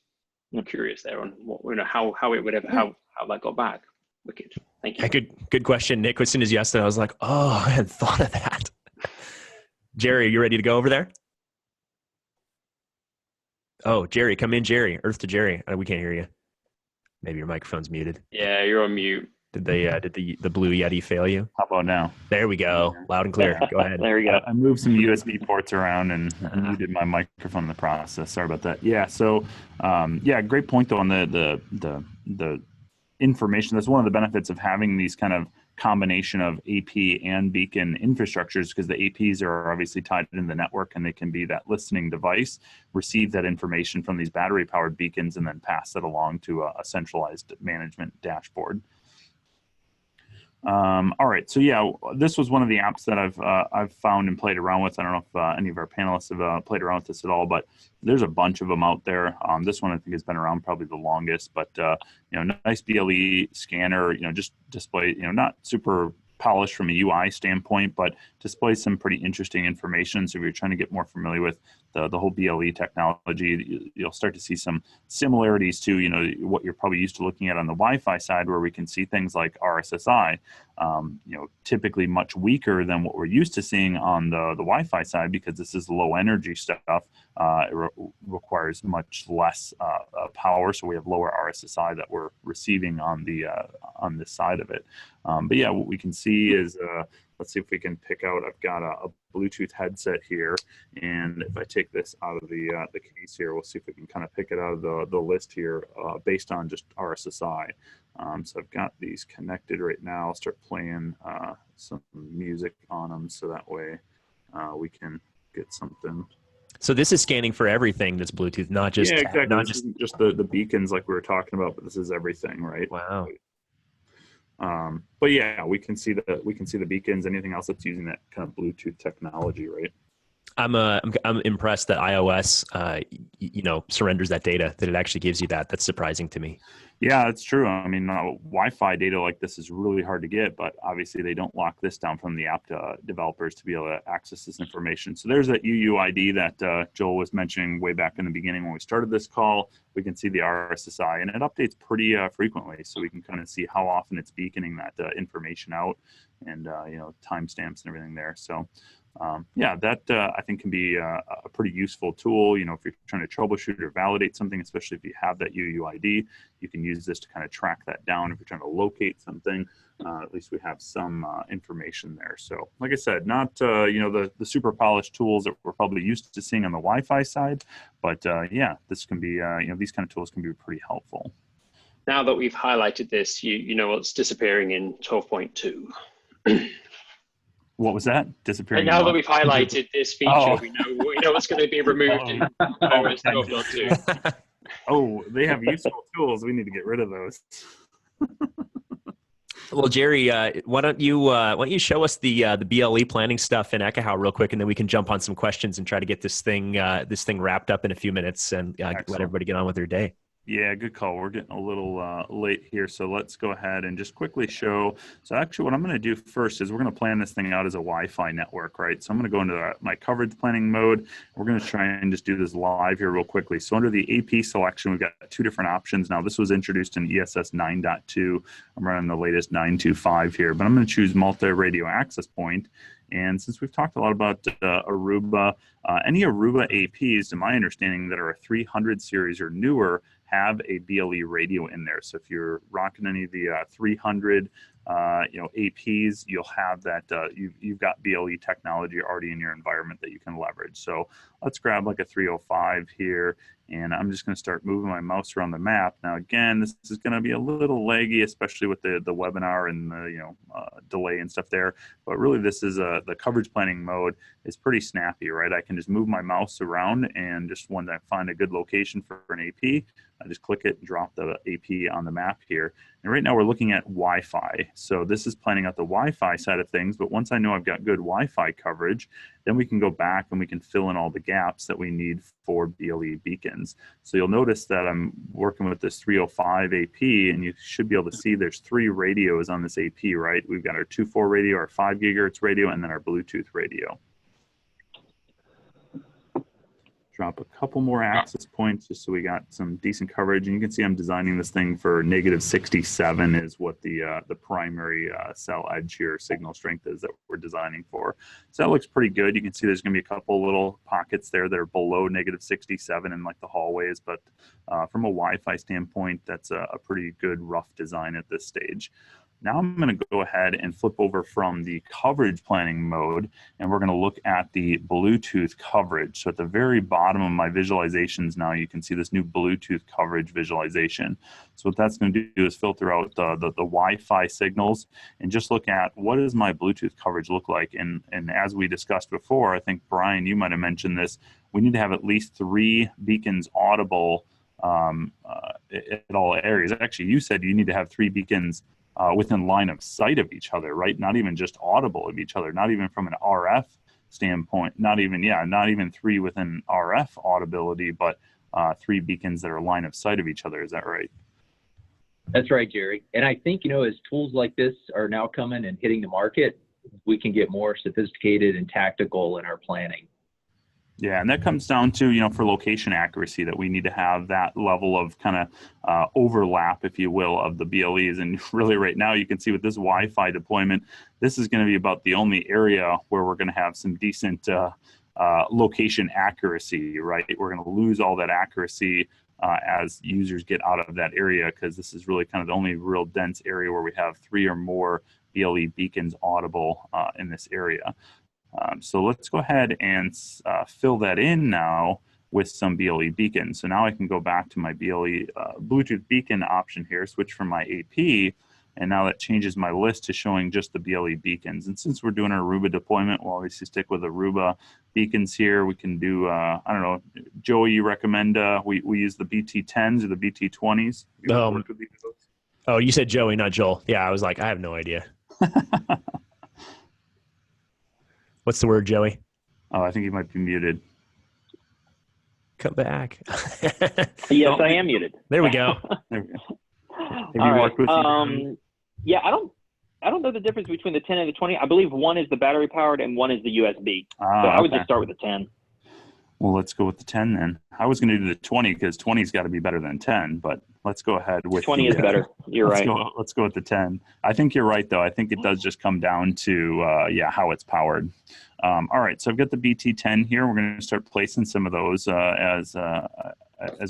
curious there on what, how it would ever, how that got back. Wicked. Thank you. Yeah, good question, Nick. As soon as you asked that, I was like, oh, I hadn't thought of that. Jerry, you ready to go over there? Oh, Jerry, come in, Jerry. Earth to Jerry. We can't hear you. Maybe your microphone's muted. Yeah, you're on mute. Did the Blue Yeti fail you? How about now? There we go. Loud and clear. Go ahead. There we go. I moved some USB ports around and muted my microphone in the process. Sorry about that. Yeah. So, great point though on the information. That's one of the benefits of having these kind of combination of AP and beacon infrastructures, because the APs are obviously tied in the network and they can be that listening device, receive that information from these battery powered beacons and then pass it along to a centralized management dashboard. All right, so yeah, this was one of the apps that I've found and played around with. I don't know if any of our panelists have played around with this at all, but there's a bunch of them out there. This one I think has been around probably the longest, but nice BLE scanner, just display, not super polished from a UI standpoint, but displays some pretty interesting information. So if you're trying to get more familiar with the whole BLE technology, you'll start to see some similarities to what you're probably used to looking at on the Wi-Fi side, where we can see things like RSSI, typically much weaker than what we're used to seeing on the Wi-Fi side, because this is low energy stuff. It requires much less power, so we have lower RSSI that we're receiving on this side of it. But yeah, what we can see is let's see if we can pick out. I've got a Bluetooth headset here, and if I take this out of the case here, we'll see if we can kind of pick it out of the list here based on just RSSI. So I've got these connected right now. I'll start playing some music on them, so that way we can get something. So this is scanning for everything that's Bluetooth, not just exactly. not just the beacons like we were talking about, but this is everything, right? Wow. But yeah, we can see the beacons. Anything else that's using that kind of Bluetooth technology, right? I'm impressed that iOS surrenders that data, that it actually gives you that. That's surprising to me. Yeah, it's true. I mean, Wi-Fi data like this is really hard to get, but obviously they don't lock this down from the app developers to be able to access this information. So there's that UUID that Joel was mentioning way back in the beginning when we started this call. We can see the RSSI, and it updates pretty frequently, so we can kind of see how often it's beaconing that information out, and timestamps and everything there. So. That I think can be a pretty useful tool. If you're trying to troubleshoot or validate something, especially if you have that UUID, you can use this to kind of track that down. If you're trying to locate something, at least we have some information there. So, like I said, not the super polished tools that we're probably used to seeing on the Wi-Fi side, but this can be these kind of tools can be pretty helpful. Now that we've highlighted this, you know what's disappearing in 12.2. What was that? Disappearing. And now that we've highlighted this feature, we know what's going to be removed in iOS 12.2. Oh, they have useful tools. We need to get rid of those. Well, Jerry, why don't you show us the BLE planning stuff in Ekahau real quick, and then we can jump on some questions and try to get this thing wrapped up in a few minutes and let everybody get on with their day. Yeah, good call. We're getting a little late here, so let's go ahead and just quickly show. So actually what I'm going to do first is we're going to plan this thing out as a Wi-Fi network, right? So I'm going to go into my coverage planning mode. We're going to try and just do this live here real quickly. So under the AP selection, we've got two different options. Now, this was introduced in ESS 9.2. I'm running the latest 9.2.5 here, but I'm going to choose multi-radio access point. And since we've talked a lot about Aruba, any Aruba APs, to my understanding, that are a 300 series or newer, have a BLE radio in there. So if you're rocking any of the 300 APs, you'll have that. You've got BLE technology already in your environment that you can leverage. So let's grab like a 305 here, and I'm just going to start moving my mouse around the map. Now, again, this is going to be a little laggy, especially with the webinar and the delay and stuff there. But really, this is the coverage planning mode is pretty snappy, right? I can just move my mouse around, and just when I find a good location for an AP, I just click it and drop the AP on the map here. And right now we're looking at Wi-Fi. So this is planning out the Wi-Fi side of things, but once I know I've got good Wi-Fi coverage, then we can go back and we can fill in all the gaps that we need for BLE beacons. So you'll notice that I'm working with this 305 AP, and you should be able to see there's 3 radios on this AP, right? We've got our 2.4 radio, our 5 gigahertz radio, and then our Bluetooth radio. Drop a couple more access points just so we got some decent coverage. And you can see I'm designing this thing for -67 is what the primary cell edge here signal strength is that we're designing for. So that looks pretty good. You can see there's going to be a couple little pockets there that are below -67 in like the hallways. But from a Wi-Fi standpoint, that's a pretty good rough design at this stage. Now I'm going to go ahead and flip over from the coverage planning mode, and we're going to look at the Bluetooth coverage. So at the very bottom of my visualizations now, you can see this new Bluetooth coverage visualization. So what that's going to do is filter out the Wi-Fi signals and just look at what does my Bluetooth coverage look like. And as we discussed before, I think, Brian, you might have mentioned this, we need to have at least 3 beacons audible at all areas. Actually, you said you need to have 3 beacons within line of sight of each other, right? Not even just audible of each other, not even from an RF standpoint, not even 3 within RF audibility, but 3 beacons that are line of sight of each other. Is that right? That's right, Jerry. And I think, as tools like this are now coming and hitting the market, we can get more sophisticated and tactical in our planning. Yeah, and that comes down to, for location accuracy, that we need to have that level of kind of overlap, if you will, of the BLEs. And really right now you can see with this Wi-Fi deployment, this is going to be about the only area where we're going to have some decent location accuracy, right? We're going to lose all that accuracy as users get out of that area, because this is really kind of the only real dense area where we have 3 or more BLE beacons audible in this area. So let's go ahead and fill that in now with some BLE beacons. So now I can go back to my BLE Bluetooth beacon option here, switch from my AP, and now that changes my list to showing just the BLE beacons. And since we're doing our Aruba deployment, we'll obviously stick with Aruba beacons here. We can do, I don't know, Joey, you recommend we use the BT10s or the BT20s? Oh, you said Joey, not Joel. Yeah, I was like, I have no idea. What's the word, Joey? Oh, I think he might be muted. Come back. Yes, I am muted. There we go. Have you All worked with yeah, I don't know the difference between the 10 and the 20. I believe one is the battery powered and one is the USB. So I would just start with the 10. Well, let's go with the 10 then. I was going to do the 20 because 20's got to be better than 10, but let's go ahead with 20 is better. You're right. Let's go with the 10. I think you're right, though. I think it does just come down to, how it's powered. All right, so I've got the BT10 here. We're going to start placing some of those as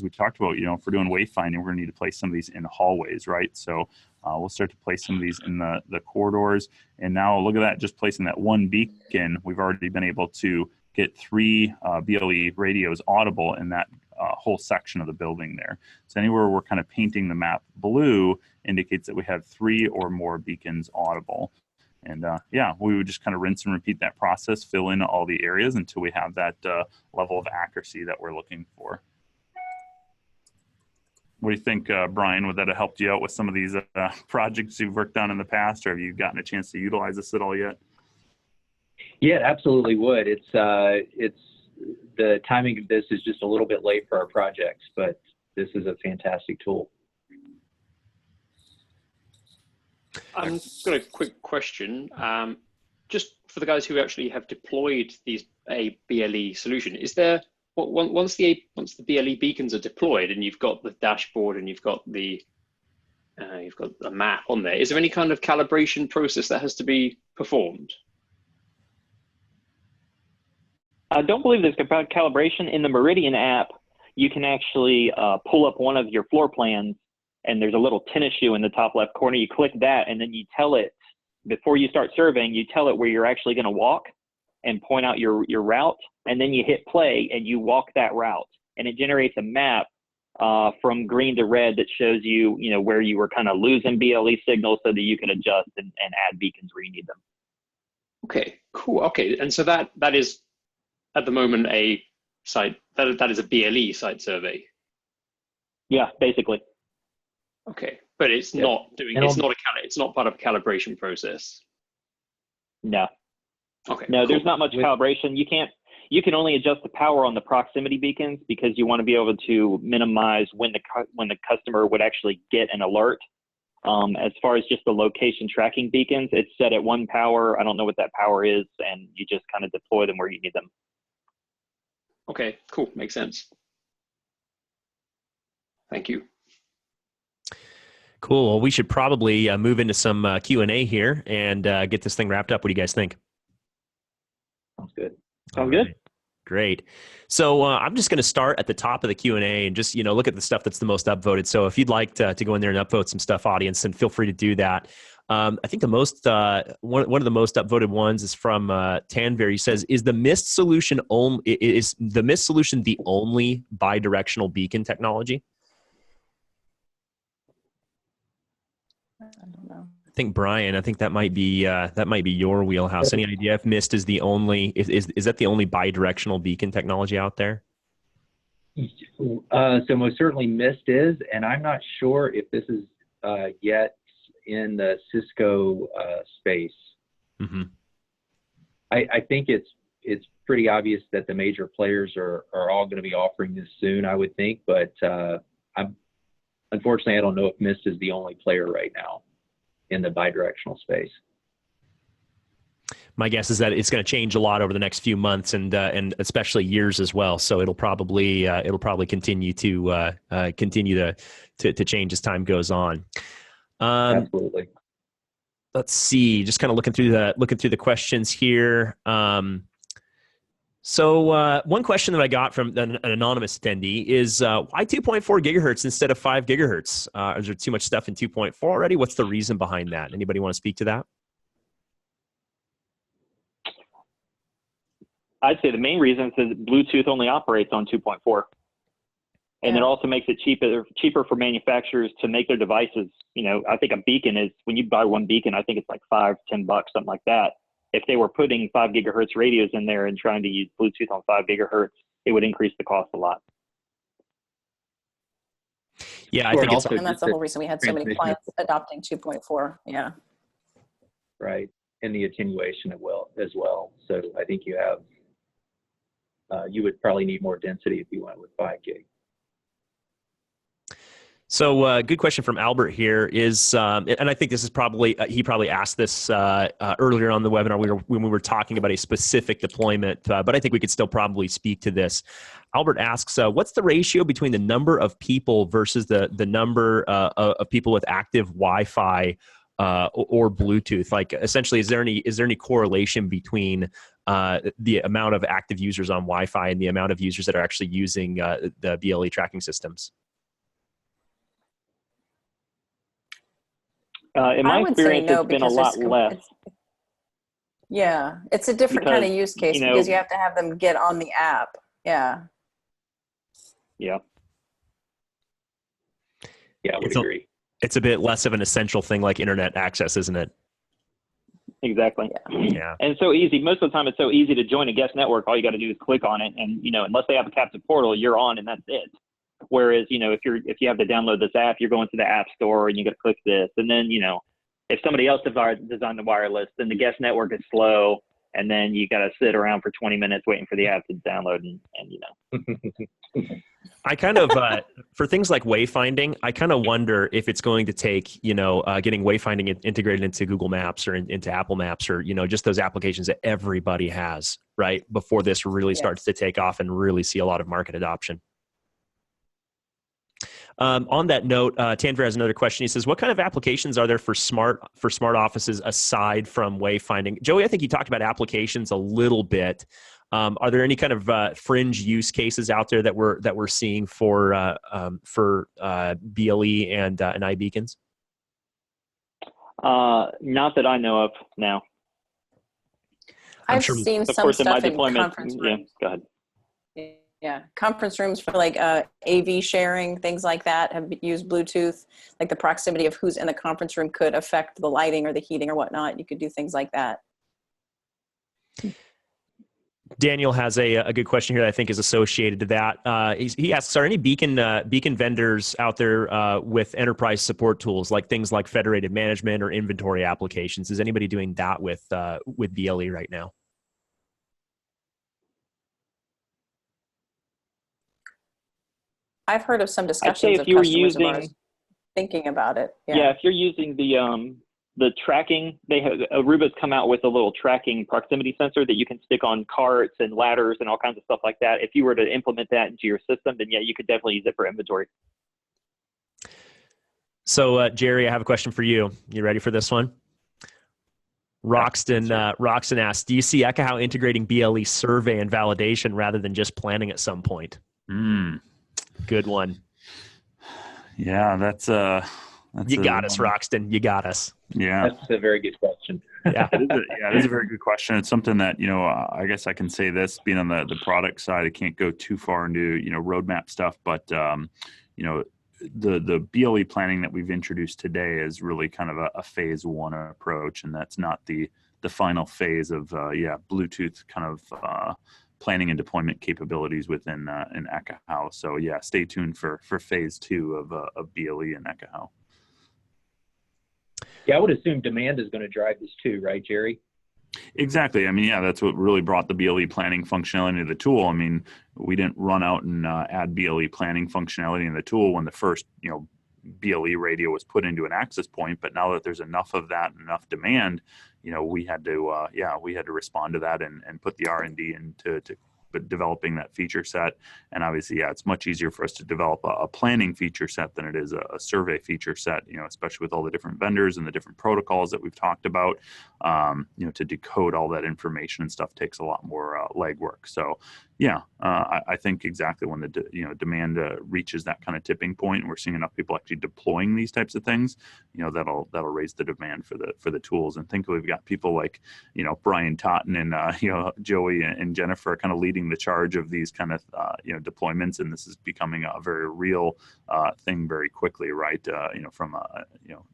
we talked about, if we're doing wayfinding, we're going to need to place some of these in hallways, right? So we'll start to place some of these in the corridors. And now look at that, just placing that one beacon, we've already been able to get 3 BLE radios audible in that whole section of the building there. So anywhere we're kind of painting the map blue indicates that we have 3 or more beacons audible. And we would just kind of rinse and repeat that process, fill in all the areas until we have that level of accuracy that we're looking for. What do you think, Brian? Would that have helped you out with some of these projects you've worked on in the past, or have you gotten a chance to utilize this at all yet? Yeah, it absolutely would. It's the timing of this is just a little bit late for our projects, but this is a fantastic tool. I've got a quick question. Just for the guys who actually have deployed a BLE solution, is there once the BLE beacons are deployed and you've got the dashboard and you've got a map on there, is there any kind of calibration process that has to be performed? I don't believe there's calibration. In the Meridian app, you can actually pull up one of your floor plans, and there's a little tennis shoe in the top left corner. You click that, and then you tell it, before you start surveying, you tell it where you're actually going to walk and point out your route, and then you hit play, and you walk that route. And it generates a map from green to red that shows you, where you were kind of losing BLE signals so that you can adjust and add beacons where you need them. Okay, cool. Okay, and so that is, at the moment, a site that is a BLE site survey. Yeah, basically. Okay, but it's Yep. not doing. And It's not it's not part of a calibration process. No, Okay. no, cool. there's not much With- calibration. You can only adjust the power on the proximity beacons because you want to be able to minimize when the customer would actually get an alert. As far as just the location tracking beacons, it's set at 1 power. I don't know what that power is, and you just kind of deploy them where you need them. Okay, cool. Makes sense. Thank you. Cool. Well, we should probably move into some Q&A here and get this thing wrapped up. What do you guys think? Sounds good. Sounds All good. right. Great. So I'm just going to start at the top of the Q&A and just, look at the stuff that's the most upvoted. So if you'd like to go in there and upvote some stuff, audience, then feel free to do that. I think the most one of the most upvoted ones is from Tanver. He says, "Is the Mist solution the only bi-directional beacon technology?" I don't know. I think Bryan. I think that might be your wheelhouse. Any idea if Mist is the only is that the only bi-directional beacon technology out there? So most certainly Mist is, and I'm not sure if this is yet in the Cisco space. Mm-hmm. I think it's pretty obvious that the major players are all going to be offering this soon, I would think, but unfortunately I don't know if Mist is the only player right now in the bidirectional space. My guess is that it's going to change a lot over the next few months and especially years as well. So it'll probably continue to change as time goes on. Absolutely. Let's see. Just kind of looking through the questions here. So one question that I got from an anonymous attendee is why 2.4 gigahertz instead of 5 gigahertz? Is there too much stuff in 2.4 already? What's the reason behind that? Anybody want to speak to that? I'd say the main reason is that Bluetooth only operates on 2.4. And it also makes it cheaper for manufacturers to make their devices. I think a beacon is, when you buy one beacon, I think it's like $5-10, something like that. If they were putting 5 gigahertz radios in there and trying to use Bluetooth on 5 gigahertz, it would increase the cost a lot. Yeah, Sure, I think it's, And that's the whole reason we had so many clients adopting 2.4. Yeah. Right, and the attenuation as well. So I think you have, you would probably need more density if you went with 5 gig. So good question from Albert here is, and I think this is probably, he probably asked this earlier on the webinar when we were talking about a specific deployment, but I think we could still probably speak to this. Albert asks, what's the ratio between the number of people versus the number of people with active Wi-Fi or Bluetooth? Like, essentially, is there any correlation between the amount of active users on Wi-Fi and the amount of users that are actually using the BLE tracking systems? In my experience, it's been a lot less. It's a different kind of use case because you have to have them get on the app. Yeah. Yeah, I would agree. It's a bit less of an essential thing like internet access, isn't it? Exactly. Yeah. And it's so easy. Most of the time, it's so easy to join a guest network. All you got to do is click on it, and unless they have a captive portal, you're on, and that's it. Whereas, if you have to download this app, you're going to the app store and you got to click this. And then, if somebody else designed the wireless, then the guest network is slow. And then you got to sit around for 20 minutes waiting for the app to download and I kind of, for things like wayfinding, I kind of wonder if it's going to take, getting wayfinding integrated into Google Maps or into Apple Maps or, just those applications that everybody has, right? Before this really starts to take off and really see a lot of market adoption. On that note, Tanver has another question. He says, what kind of applications are there for smart offices aside from wayfinding? Joey, I think you talked about applications a little bit. Are there any kind of fringe use cases out there that we're seeing for BLE and iBeacons? not that I know of now. I've seen some stuff in conference rooms. Yeah, go ahead. Yeah, conference rooms for like AV sharing, things like that have used Bluetooth. Like the proximity of who's in the conference room could affect the lighting or the heating or whatnot. You could do things like that. Daniel has a good question here that I think is associated to that. He asks, are any beacon vendors out there with enterprise support tools, like things like federated management or inventory applications? Is anybody doing that with BLE right now? I've heard of some I'd say discussions if of you were customers of using, ours thinking about it. yeah, if you're using the tracking, Aruba's come out with a little tracking proximity sensor that you can stick on carts and ladders and all kinds of stuff like that. If you were to implement that into your system, then yeah, you could definitely use it for inventory. So, Jerry, I have a question for you. You ready for this one? Roxton asks, do you see Ekahau integrating BLE survey and validation rather than just planning at some point? Good one. Yeah, that's you got us, Roxton. You got us. Yeah, that's a very good question. Yeah, it is a very good question. It's something that, I guess I can say this, being on the product side, I can't go too far into, roadmap stuff, but, the BLE planning that we've introduced today is really kind of a phase one approach, and that's not the final phase of, Bluetooth kind of planning and deployment capabilities within in Ekahau. So yeah, stay tuned for phase two of BLE and Ekahau. Yeah, I would assume demand is going to drive this too, right, Jerry? Exactly. I mean, yeah, that's what really brought the BLE planning functionality to the tool. I mean, we didn't run out and add BLE planning functionality in the tool when the first, BLE radio was put into an access point. But now that there's enough of that and enough demand, we had to respond to that and put the R&D into developing that feature set. And obviously, yeah, it's much easier for us to develop a planning feature set than it is a survey feature set, especially with all the different vendors and the different protocols that we've talked about. To decode all that information and stuff takes a lot more legwork. So yeah, I think exactly when the demand reaches that kind of tipping point, and we're seeing enough people actually deploying these types of things, that'll raise the demand for the tools. And think we've got people like Bryan, Totten, and Joey and Jennifer kind of leading the charge of these kind of deployments, and this is becoming a very real thing very quickly, right? From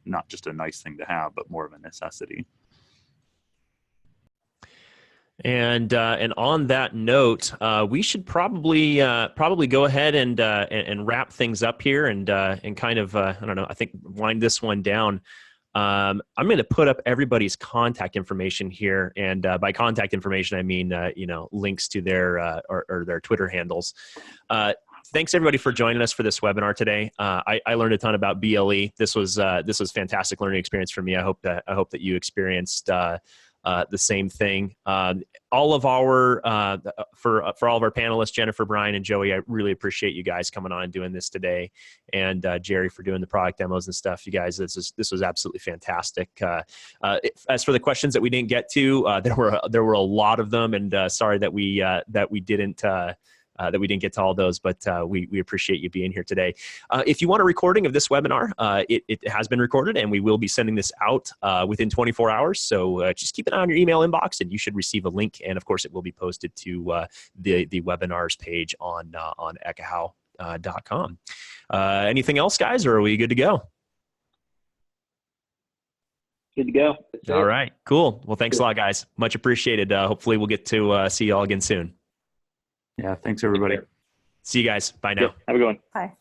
not just a nice thing to have, but more of a necessity. And on that note, we should probably go ahead and wrap things up here and kind of I don't know, I think wind this one down. I'm going to put up everybody's contact information here, and by contact information I mean links to their or their Twitter handles. Thanks everybody for joining us for this webinar today. I learned a ton about BLE. This was fantastic learning experience for me. I hope that you experienced the same thing. All of our for all of our panelists, Jennifer, Bryan, and Joey, I really appreciate you guys coming on and doing this today, and Jerry for doing the product demos and stuff. You guys, this was absolutely fantastic. As for the questions that we didn't get to, there were a lot of them, and sorry that we didn't. That we didn't get to all those, but we appreciate you being here today. If you want a recording of this webinar, it has been recorded, and we will be sending this out within 24 hours. So just keep an eye on your email inbox, and you should receive a link. And of course, it will be posted to the webinars page on ekahau.com. Anything else, guys, or are we good to go? Good to go. All right, cool. Well, thanks a lot, guys. Much appreciated. Hopefully, we'll get to see you all again soon. Yeah, thanks everybody. See you guys. Bye now. Yep, have a good one. Bye.